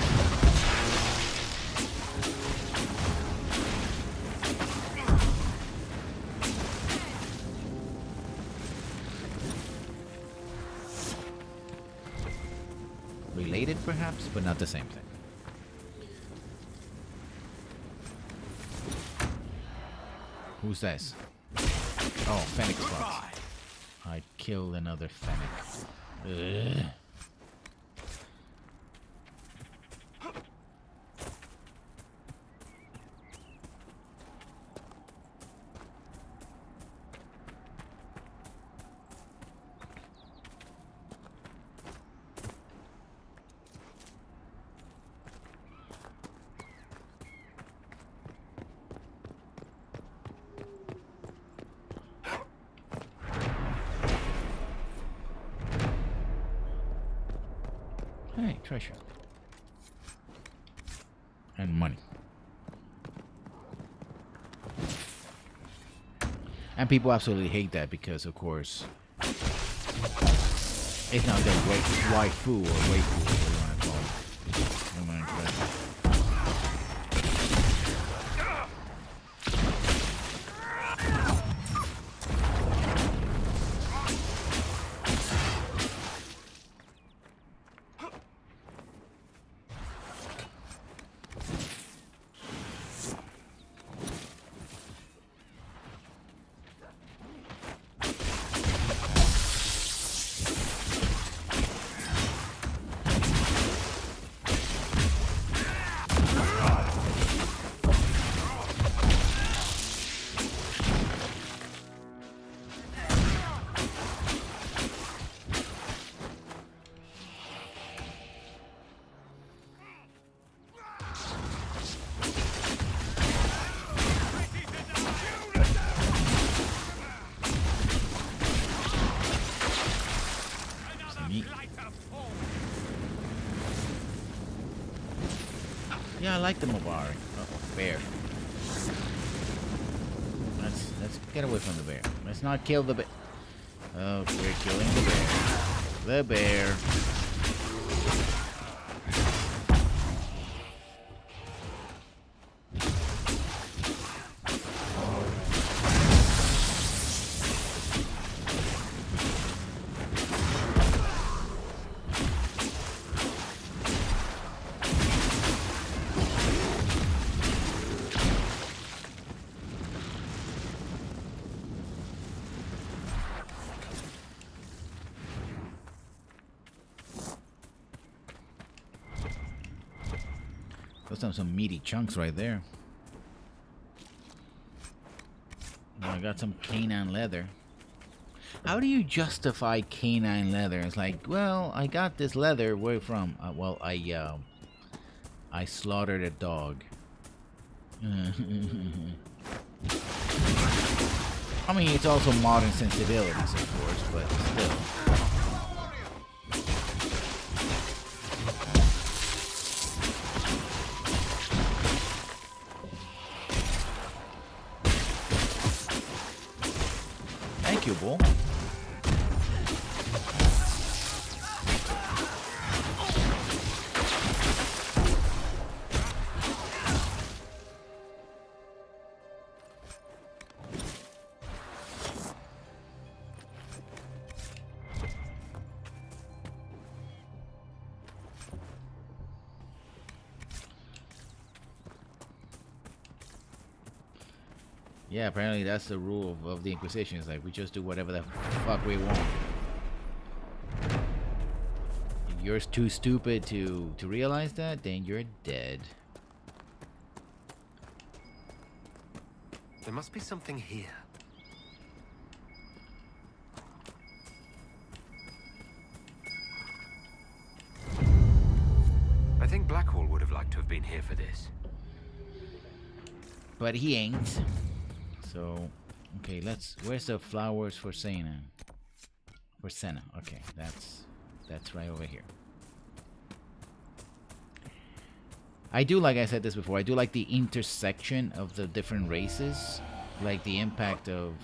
Related, perhaps, but not the same thing. Who's this? Oh, Phoenix Fox. I killed another Phoenix. Ugh. Hey, treasure. And money. And people absolutely hate that because, of course, it's not their waifu or waifu, whatever you want to call it. No mind, but like the Mobari. Oh, bear. Let's get away from the bear. Let's not kill the bear. Oh, we're killing the bear. The bear. Those are some meaty chunks right there. Now I got some canine leather. How do you justify canine leather? It's like, well, I got this leather. Where from? Well, I slaughtered a dog. I mean, it's also modern sensibilities, of course, but still. Thank you, Bull. Yeah, apparently that's the rule of the Inquisition. It's like, we just do whatever the fuck we want. If you're too stupid to realize that, then you're dead. There must be something here. I think Blackwall would have liked to have been here for this. But he ain't. So, okay, where's the flowers for Senna? For Senna, okay, that's right over here. I do, like I said this before, I do like the intersection of the different races. Like the impact of...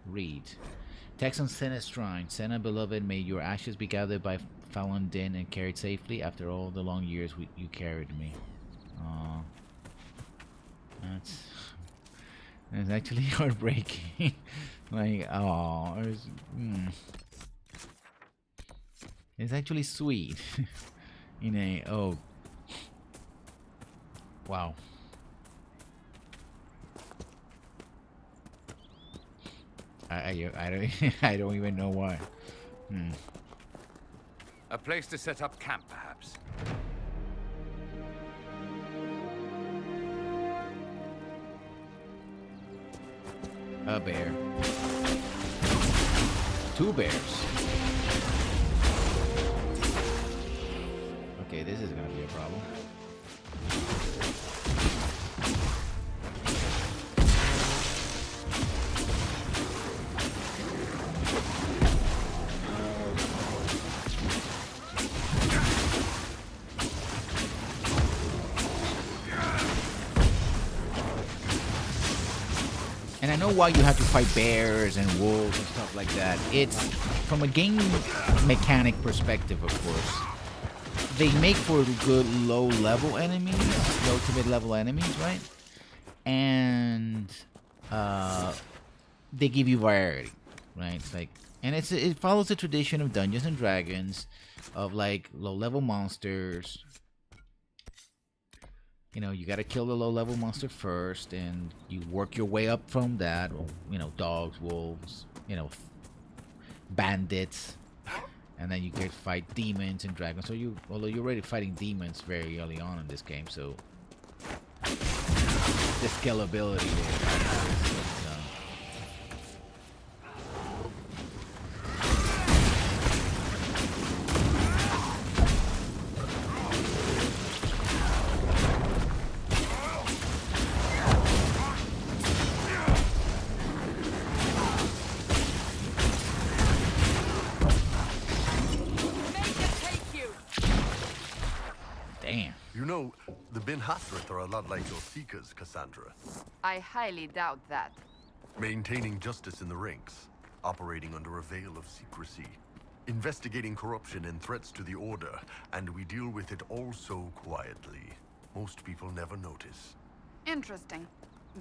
Read. Text on Senna's shrine. Senna, beloved, may your ashes be gathered by Falun Din and carried safely after all the long years you carried me. Aww. That's actually heartbreaking. Like, oh, it's actually sweet. In a wow. I don't even know why. A place to set up camp, perhaps. A bear. 2 bears. Okay, this is gonna be a problem. And I know why you have to fight bears and wolves and stuff like that. It's from a game mechanic perspective, of course. They make for good low-level enemies, low to mid-level enemies, right? And they give you variety, right? It's like, and it follows the tradition of Dungeons and Dragons, of like low-level monsters. You know, you gotta kill the low-level monster first, and you work your way up from that. You know, dogs, wolves, you know, bandits, and then you can fight demons and dragons. So although you're already fighting demons very early on in this game, so the scalability there. know, the Bin Hasrat are a lot like your Seekers, Cassandra. I highly doubt that. Maintaining justice in the ranks, operating under a veil of secrecy, investigating corruption and threats to the Order, and we deal with it all so quietly. Most people never notice. Interesting.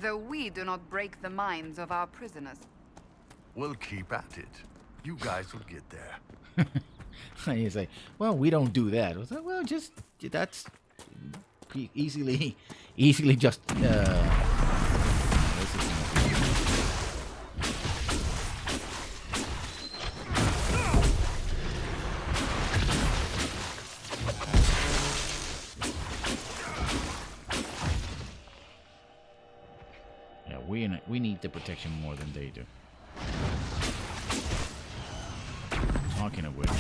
Though we do not break the minds of our prisoners. Well, keep at it. You guys will get there. He's like, well, we don't do that. I was like, well, just that's easily just. Yeah, we need the protection more than they do. Talking of which.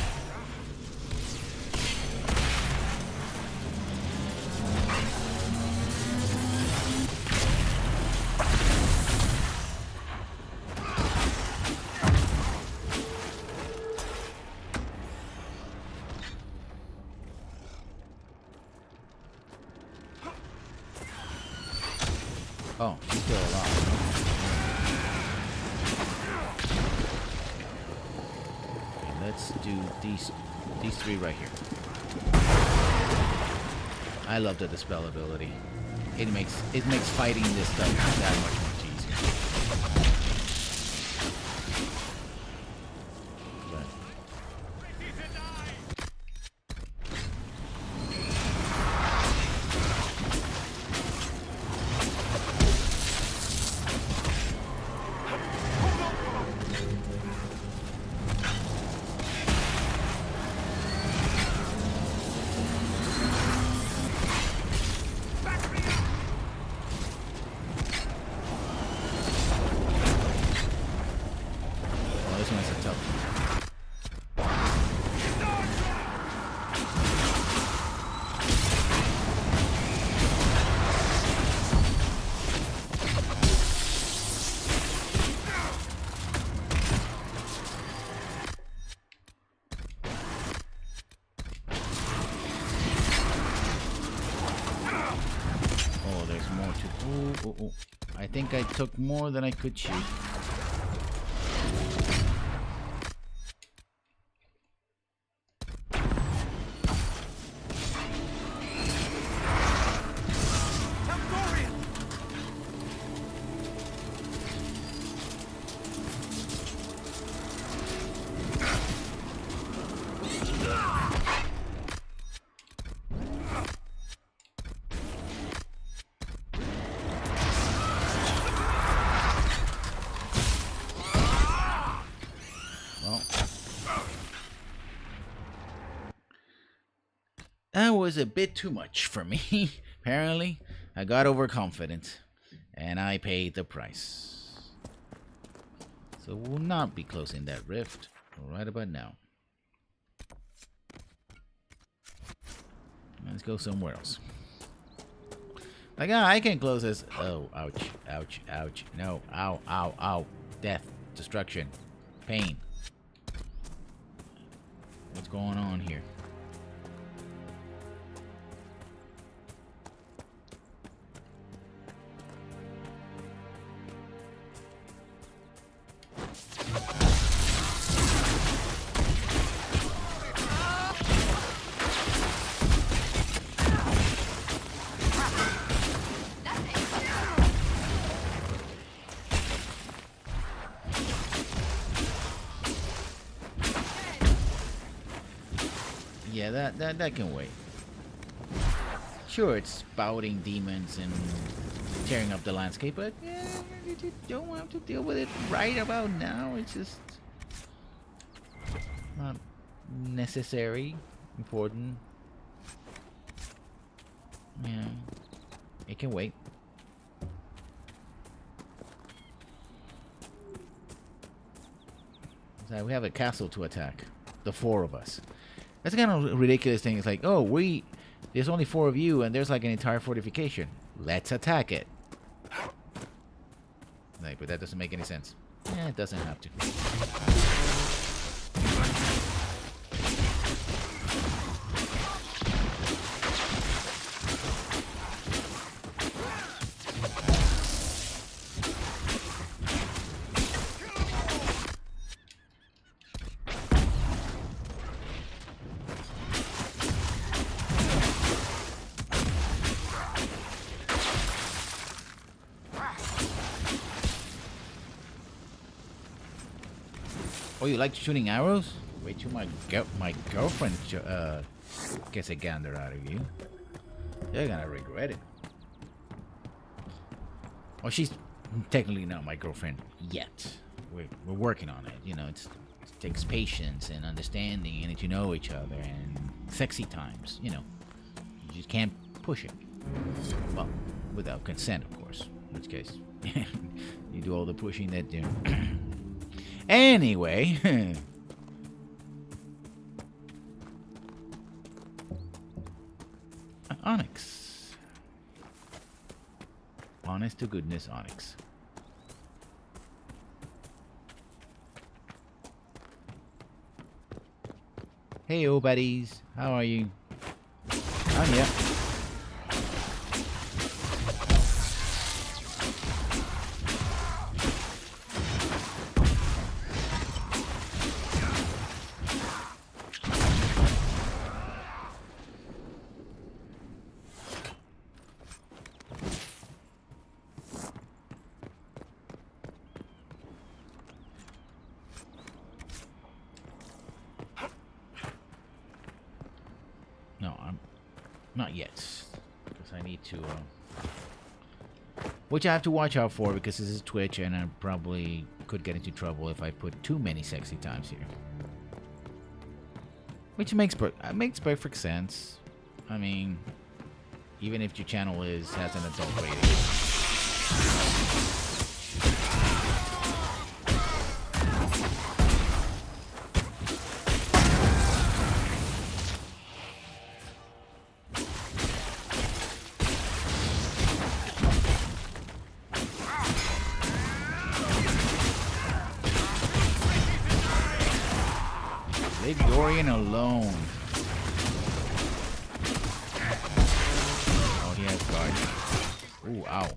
Oh, she's still alive. Okay, let's do these three right here. I love the dispel ability. It makes fighting this stuff that much easier. I think I took more than I could chew. That was a bit too much for me. Apparently, I got overconfident, and I paid the price. So we'll not be closing that rift right about now. Let's go somewhere else. Like, I can close this. Oh, ouch, ouch, ouch. No, ow, ow, ow. Death, destruction, pain. What's going on here? Yeah, that can wait. Sure, it's spouting demons and tearing up the landscape, but yeah, you don't have to deal with it right about now. It's just not necessary, important. Yeah, it can wait. So we have a castle to attack. The 4 of us. That's the kind of ridiculous thing. It's like, oh, there's only 4 of you, and there's like an entire fortification. Let's attack it. Like, but that doesn't make any sense. Yeah, it doesn't have to. Oh, you like shooting arrows? Wait till my girlfriend gets a gander out of you. You're gonna regret it. Well, she's technically not my girlfriend yet. We're working on it. You know, it takes patience and understanding and getting to know each other and sexy times. You know, you just can't push it. Well, without consent, of course. In which case, you do all the pushing that you. Anyway. Onyx. Honest to goodness onyx. Hey, old buddies. How are you? Oh, yeah. Not yet, because I need to, which I have to watch out for because this is Twitch and I probably could get into trouble if I put too many sexy times here. Which makes perfect sense. I mean, even if your channel has an adult rating. Leave Dorian alone. Oh, he has guard. Ooh, ow.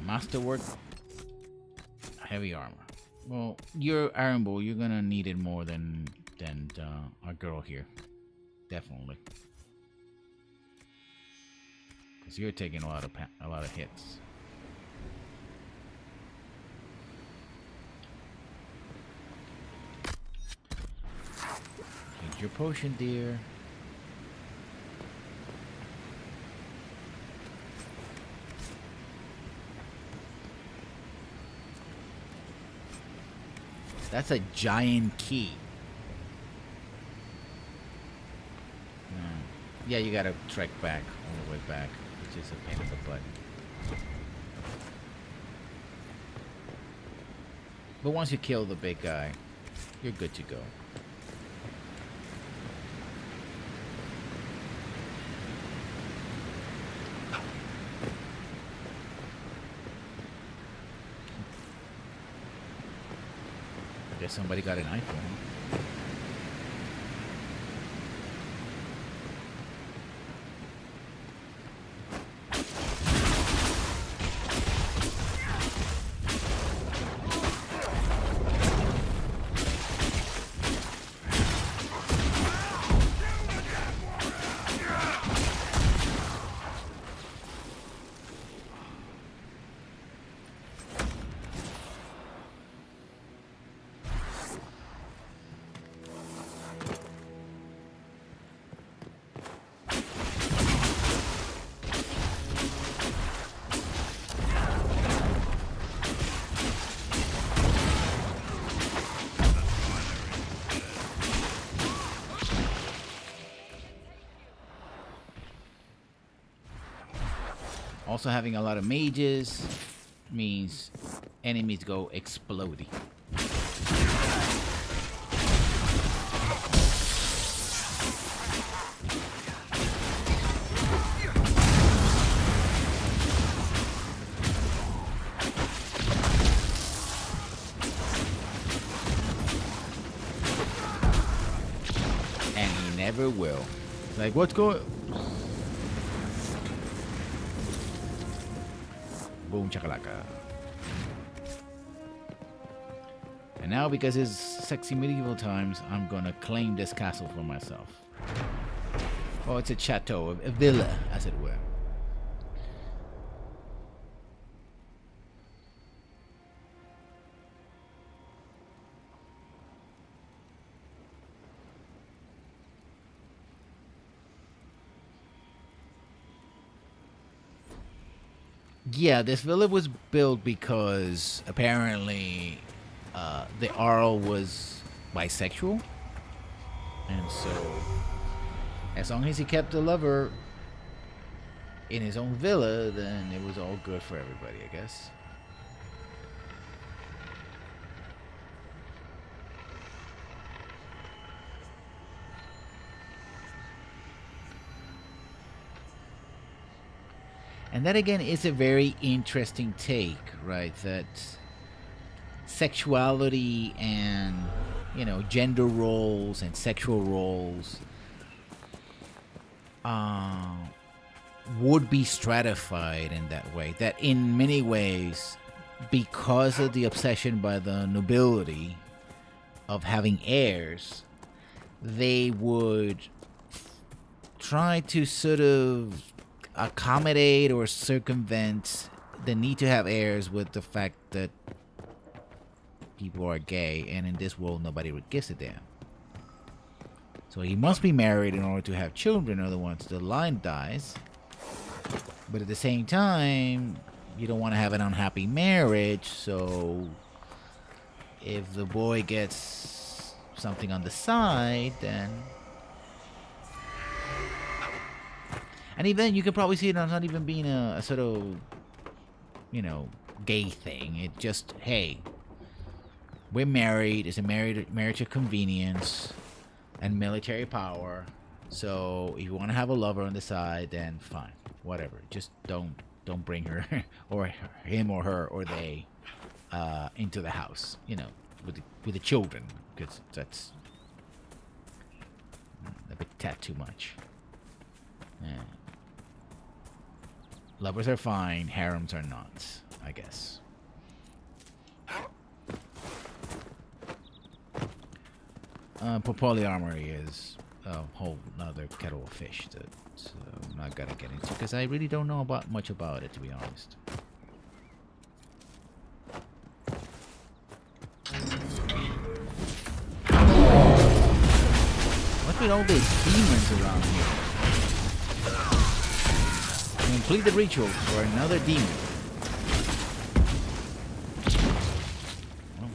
Masterwork, heavy armor. Well, your Iron Bull, you're gonna need it more than our girl here, definitely, because you're taking a lot of hits. Get your potion, dear. That's a giant key. Yeah, you gotta trek back all the way back, which is a pain in the butt. But once you kill the big guy, you're good to go. I guess somebody got an iPhone. Also, having a lot of mages means enemies go exploding. And he never will. Like, what's going... Boom chakalaka. And now, because it's sexy medieval times, I'm gonna claim this castle for myself. Oh, it's a chateau, a villa, as it were. Yeah, this villa was built because apparently the Arl was bisexual. And so, as long as he kept the lover in his own villa, then it was all good for everybody, I guess. And that again is a very interesting take, right? That sexuality and, you know, gender roles and sexual roles would be stratified in that way. That in many ways, because of the obsession by the nobility of having heirs, they would try to sort of accommodate or circumvent the need to have heirs with the fact that people are gay, and in this world nobody would gives a damn. So he must be married in order to have children, otherwise the line dies. But at the same time, you don't want to have an unhappy marriage, so if the boy gets something on the side, then... And even you can probably see it as not even being a sort of, you know, gay thing. It just, hey, we're married. It's a marriage of convenience and military power. So if you want to have a lover on the side, then fine, whatever. Just don't bring her or him or her or they into the house. You know, with the children, because that's a bit too much. Yeah. Lovers are fine, harems are not, I guess. Polyamory is a whole nother kettle of fish that I'm not gonna get into because I really don't know much about it, to be honest. What's with all these demons around here? Complete the ritual for another demon. Well,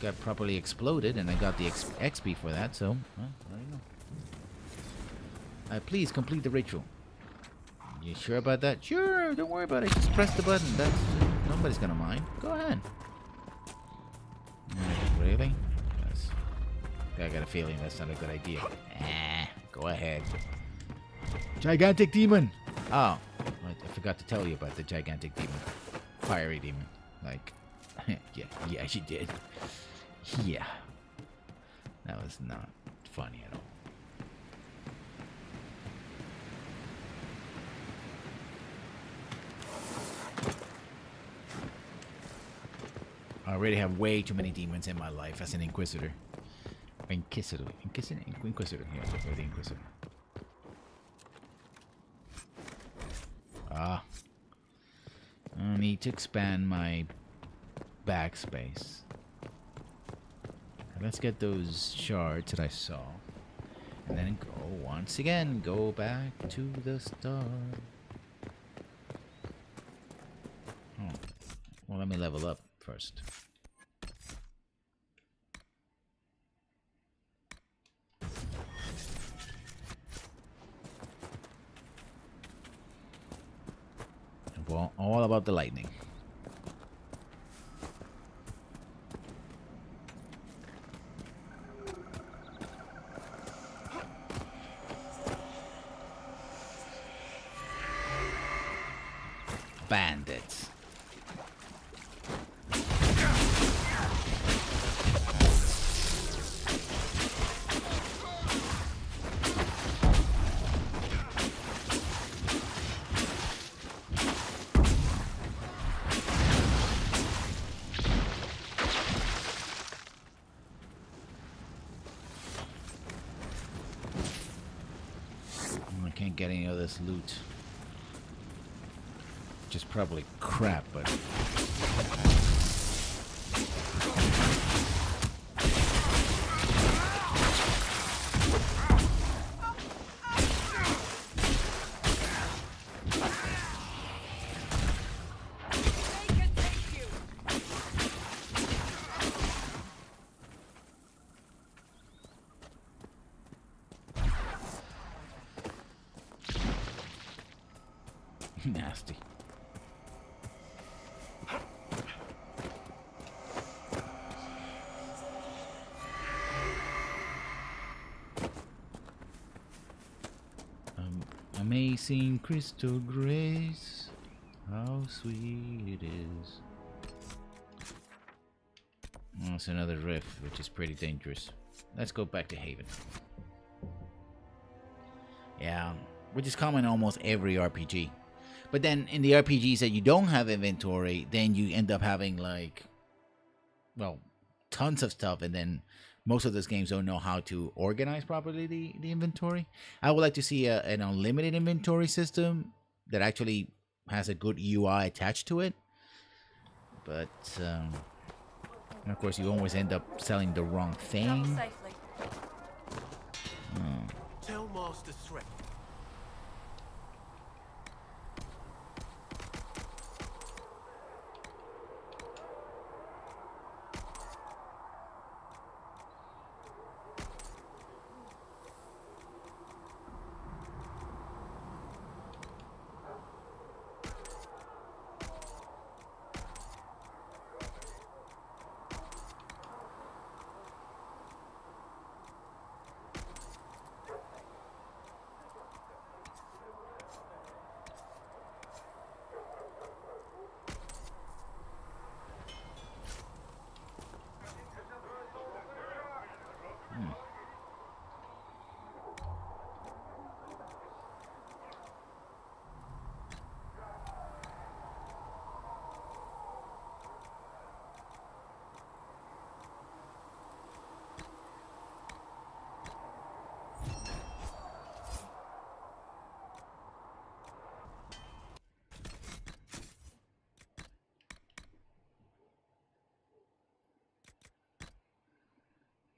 got properly exploded, and I got the XP for that, so well, there you go. Please complete the ritual. You sure about that? Sure, don't worry about it. Just press the button. That's nobody's gonna mind. Go ahead. Really? I got a feeling that's not a good idea. Go ahead. Gigantic demon! Oh, I forgot to tell you about the gigantic demon. Fiery demon. Like, yeah, she did. Yeah. That was not funny at all. I already have way too many demons in my life as an Inquisitor. Inquisitor, yeah, or the Inquisitor. I need to expand my backspace. Let's get those shards that I saw. And then once again, go back to the start. Oh. Well, let me level up first. Well, all about the lightning. Bandits. can't get any of this loot. Which is probably crap, but... Nasty. Amazing crystal grace, how sweet it is. Oh, it's another rift, which is pretty dangerous. Let's go back to Haven. Yeah, which is common in almost every RPG. But then in the RPGs that you don't have inventory, then you end up having like, well, tons of stuff, and then most of those games don't know how to organize properly the inventory. I would like to see an unlimited inventory system that actually has a good UI attached to it. But, of course, you always end up selling the wrong thing. Oh. Tell Master Threat.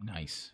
Nice.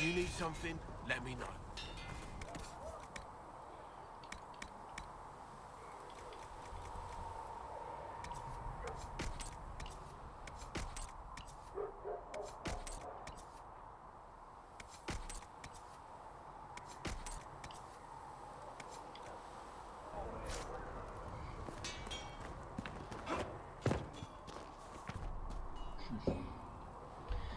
You need something? Let me know.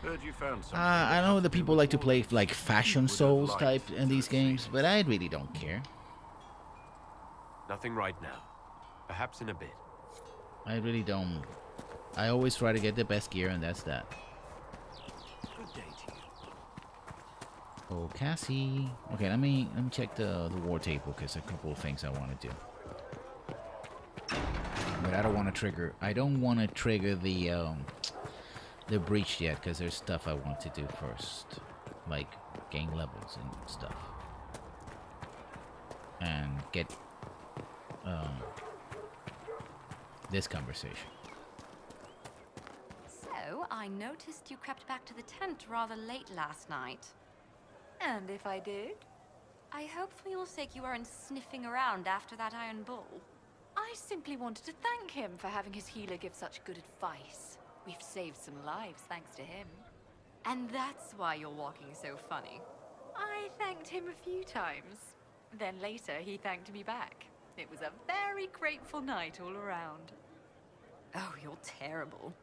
Heard you found something. I know that people like to play like fashion souls type in these games, but I really don't care. Nothing right now. Perhaps in a bit. I really don't. I always try to get the best gear, and that's that. Good day to you. Oh, Cassie. Okay, let me check the war table because a couple of things I want to do. But I don't want to trigger. I don't want to trigger the breach yet because there's stuff I want to do first, like gain levels and stuff, and get this conversation. So, I noticed you crept back to the tent rather late last night. And if I did? I hope for your sake you weren't sniffing around after that iron bull. I simply wanted to thank him for having his healer give such good advice. We've saved some lives thanks to him. And that's why you're walking so funny. I thanked him a few times. Then later he thanked me back. It was a very grateful night all around. Oh, you're terrible.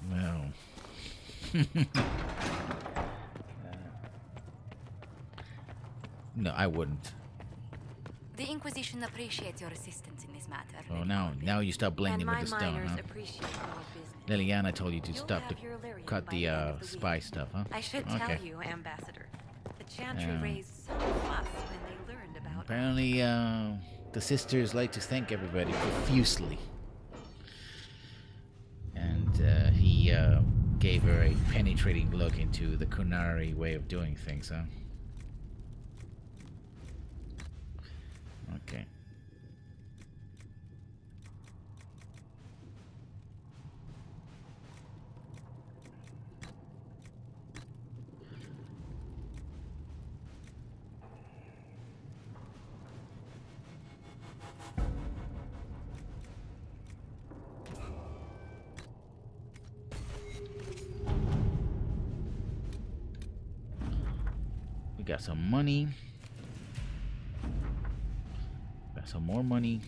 No. No, I wouldn't. The Inquisition appreciates your assistance in this matter. Oh, now you stop blending with the stone, huh? Liliana told you to stop to cut the spy stuff, huh? I should tell you, Ambassador. The Chantry raised some fuss when they learned about. Apparently, the sisters like to thank everybody profusely. And he gave her a penetrating look into the Kunari way of doing things, huh? Okay. We got some money. Got some more money.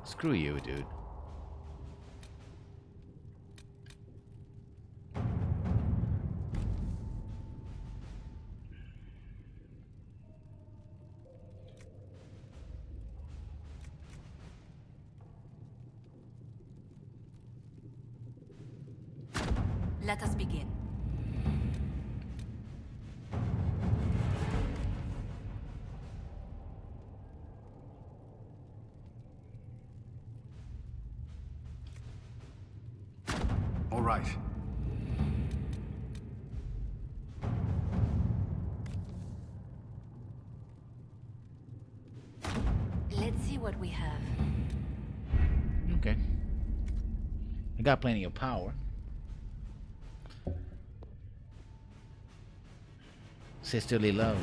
Screw you, dude. Let us begin. All right. Let's see what we have. Okay. I got plenty of power. Sisterly love.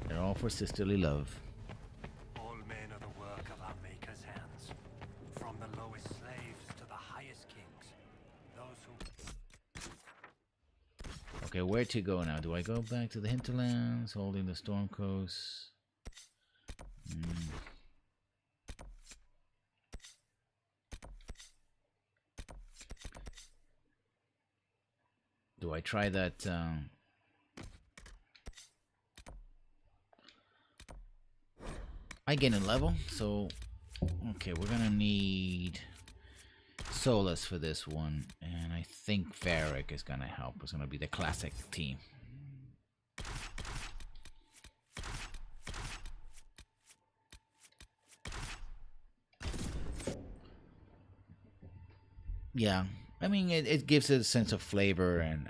They're all for sisterly love. All men are the work of our Maker's hands. From the lowest slaves to the highest kings. Those who... Okay, where to go now? Do I go back to the hinterlands, holding the storm coast? Do I try that? I gain a level, so okay, we're gonna need Solus for this one, and I think Varric is gonna help. It's gonna be the classic team. Yeah, I mean it gives it a sense of flavor and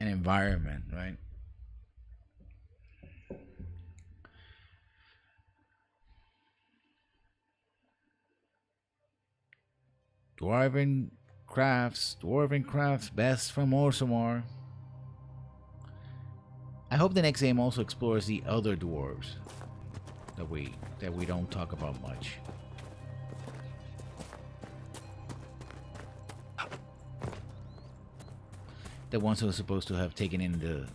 an environment, right? Dwarven crafts, best from Orsamar. I hope the next game also explores the other dwarves that we don't talk about much. The ones who are supposed to have taken in the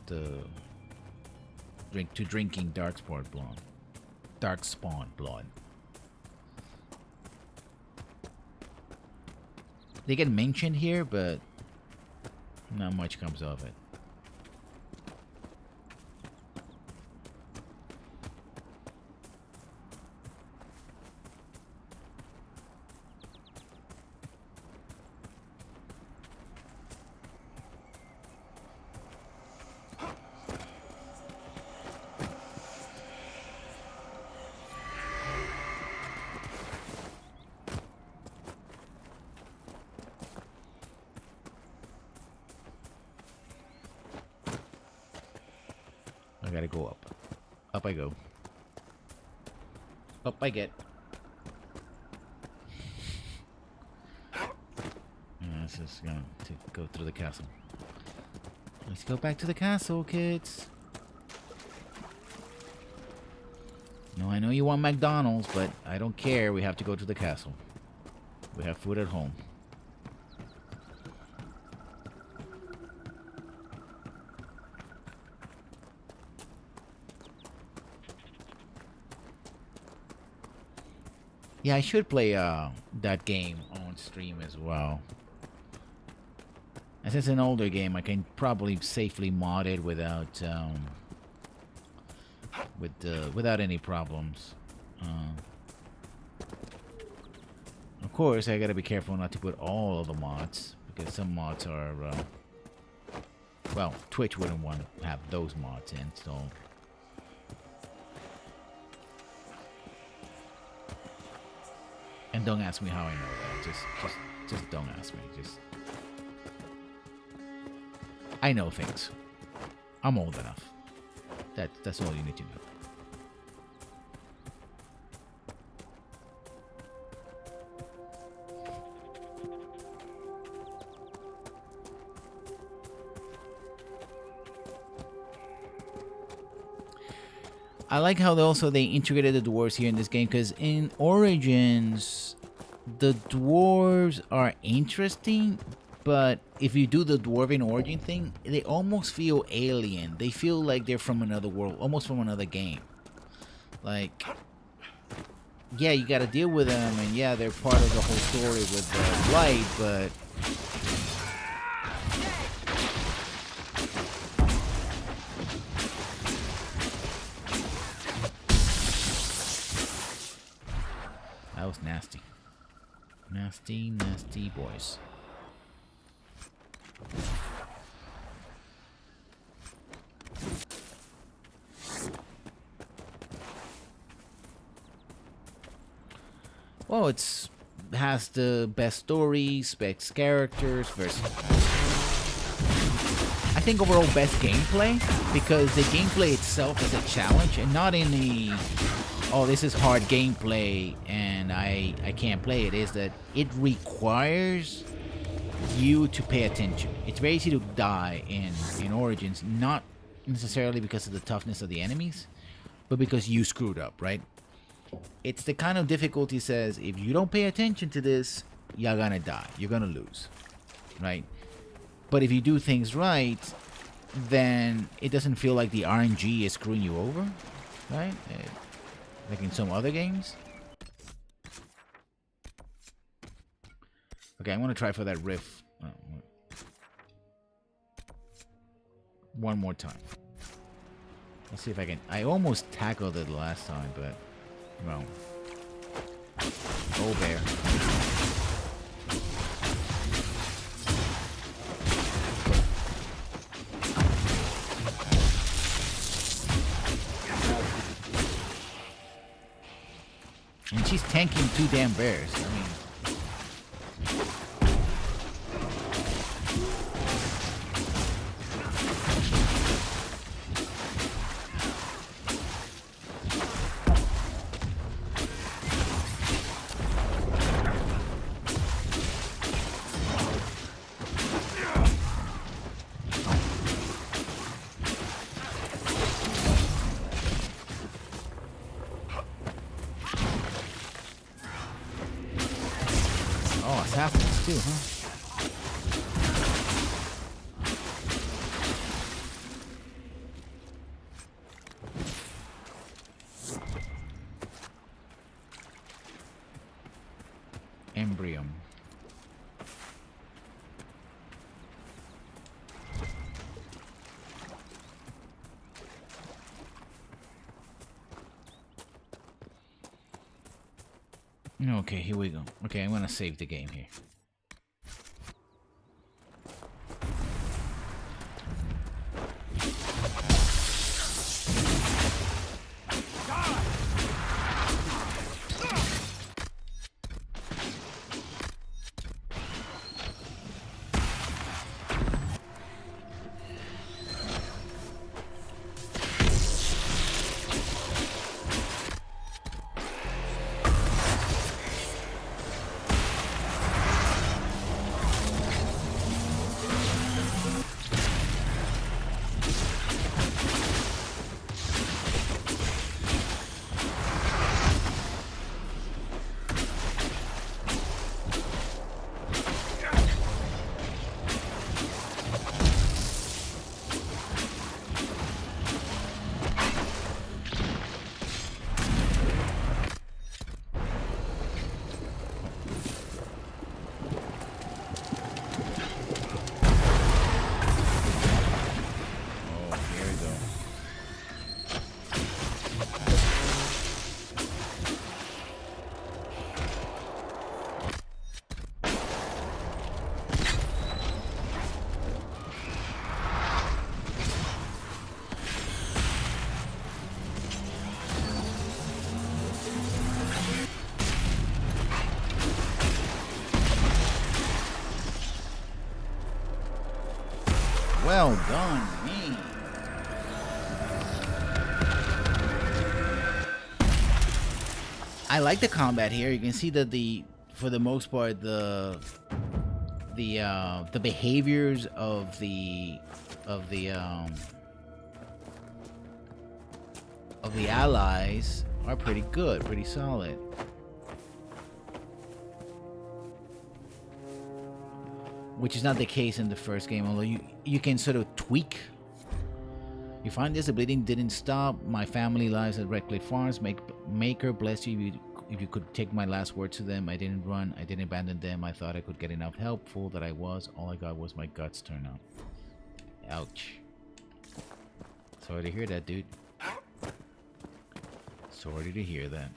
drinking darkspawn blood. They get mentioned here, but not much comes of it. I gotta go up. Up I go. Up I get. This is going to go through the castle. Let's go back to the castle, kids. No, I know you want McDonald's, but I don't care. We have to go to the castle. We have food at home. Yeah, I should play that game on stream as well. As it's an older game, I can probably safely mod it without without any problems. Of course, I gotta be careful not to put all of the mods, because some mods are well, Twitch wouldn't want to have those mods installed. And don't ask me how I know that. Just don't ask me. Just I know things. I'm old enough. That's all you need to know. I like how they integrated the dwarves here in this game, because in Origins, the dwarves are interesting, but if you do the dwarven origin thing, they almost feel alien. They feel like they're from another world, almost from another game. Like, yeah, you gotta deal with them, and yeah, they're part of the whole story with the light, but that was nasty. Nasty, nasty boys. Well, it has the best stories, best characters, I think overall best gameplay, because the gameplay itself is a challenge, and not in the, oh, this is hard gameplay and I can't play it. Is that it requires you to pay attention. It's very easy to die in Origins, not necessarily because of the toughness of the enemies, but because you screwed up, right? It's the kind of difficulty says, if you don't pay attention to this, you're gonna die. You're gonna lose, right? But if you do things right, then it doesn't feel like the RNG is screwing you over, right? Like in some other games. Okay, I'm gonna try for that riff one more time. Let's see if I can. I almost tackled it last time, but well. Oh, bear. And she's tanking 2 damn bears. I mean, too, huh? Okay, here we go. Okay, I'm gonna save the game here. Well done, me. I like the combat here. You can see that for the most part, the behaviors of the allies are pretty good, pretty solid. Which is not the case in the first game, although you can sort of tweak. You find this, the bleeding didn't stop. My family lives at Red Cliff Farms. Maker bless you if you could take my last words to them. I didn't run. I didn't abandon them. I thought I could get enough help. Fool that I was. All I got was my guts turned out. Ouch. Sorry to hear that, dude. Sorry to hear that.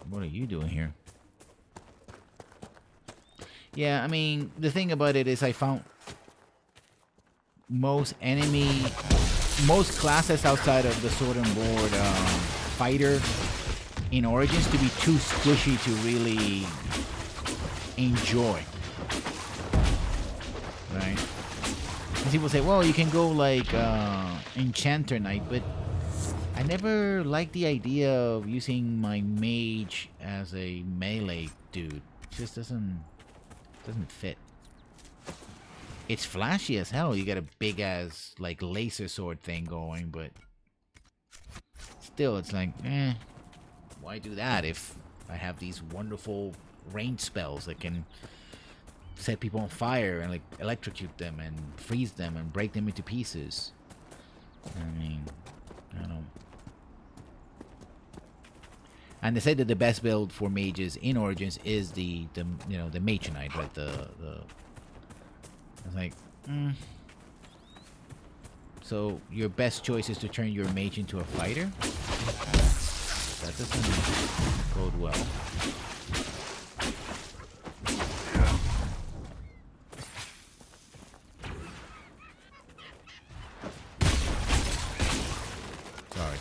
What are you doing here? Yeah, I mean, the thing about it is I found most classes outside of the sword and board fighter in Origins to be too squishy to really enjoy. Right? And people say, well, you can go like Enchanter Knight, but I never liked the idea of using my mage as a melee dude. It just doesn't fit. It's flashy as hell. You got a big ass like laser sword thing going, but still it's like, why do that if I have these wonderful range spells that can set people on fire and like electrocute them and freeze them and break them into pieces? I mean, I don't know. And they said that the best build for mages in Origins is the Mage Knight, right? It's like, So your best choice is to turn your mage into a fighter? That doesn't bode well. Sorry.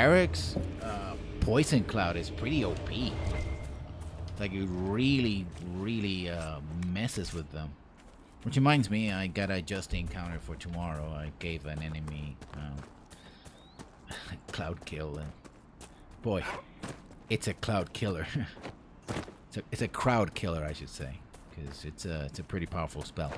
barracks, Poison Cloud is pretty OP. Like it really messes with them. Which reminds me, I got a just encounter for tomorrow. I gave an enemy cloud kill, and boy, it's a cloud killer. It's a crowd killer, I should say, because it's a pretty powerful spell.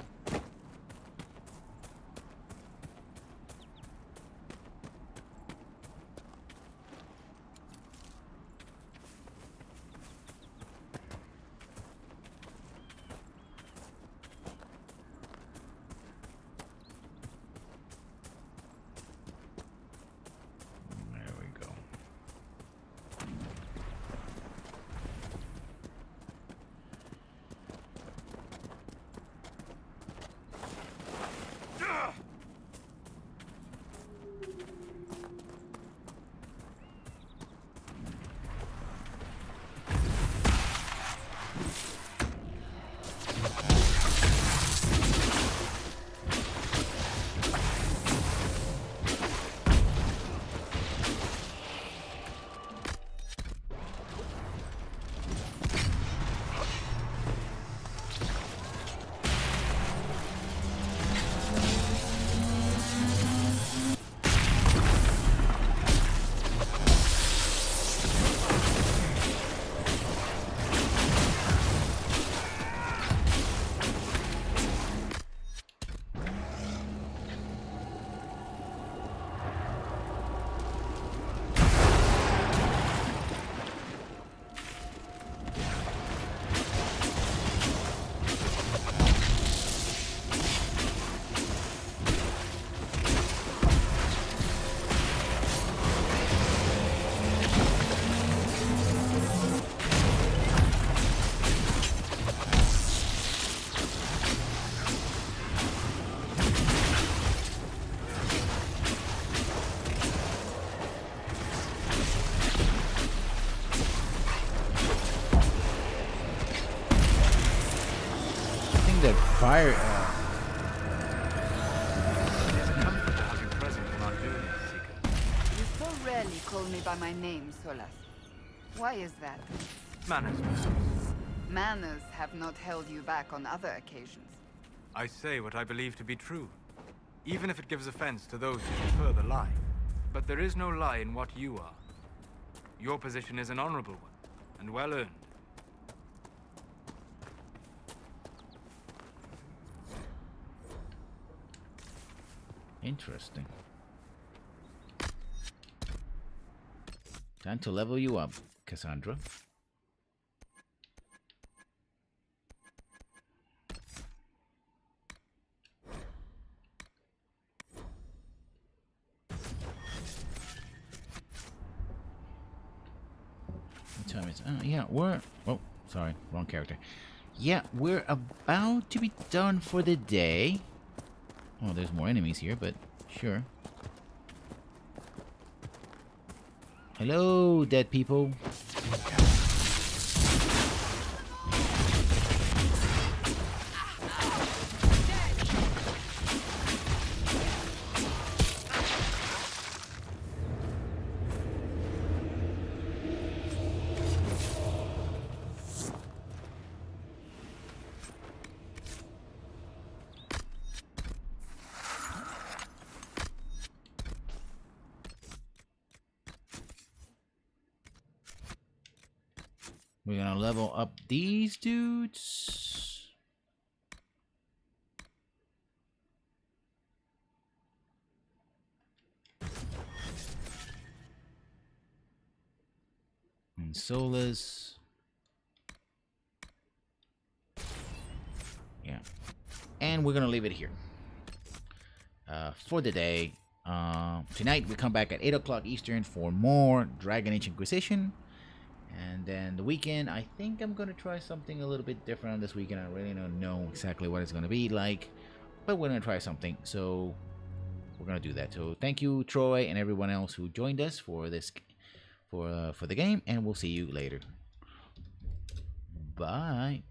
Fire. It's a comfort to have you present when I'm doing this, Seeker. You so rarely call me by my name, Solas. Why is that? Manners. Manners have not held you back on other occasions. I say what I believe to be true, even if it gives offense to those who prefer the lie. But there is no lie in what you are. Your position is an honorable one, and well earned. Interesting. Time to level you up, Cassandra. What time is? Oh, yeah, we're. Oh, sorry, wrong character. Yeah, we're about to be done for the day. Oh, there's more enemies here, but sure. Hello, dead people. We're gonna level up these dudes. And Solus. Yeah. And we're gonna leave it here. For the day. Tonight we come back at 8 o'clock Eastern for more Dragon Age Inquisition. And then the weekend, I think I'm going to try something a little bit different on this weekend. I really don't know exactly what it's going to be like, but we're going to try something. So we're going to do that. So thank you, Troy, and everyone else who joined us for this, for the game, and we'll see you later. Bye.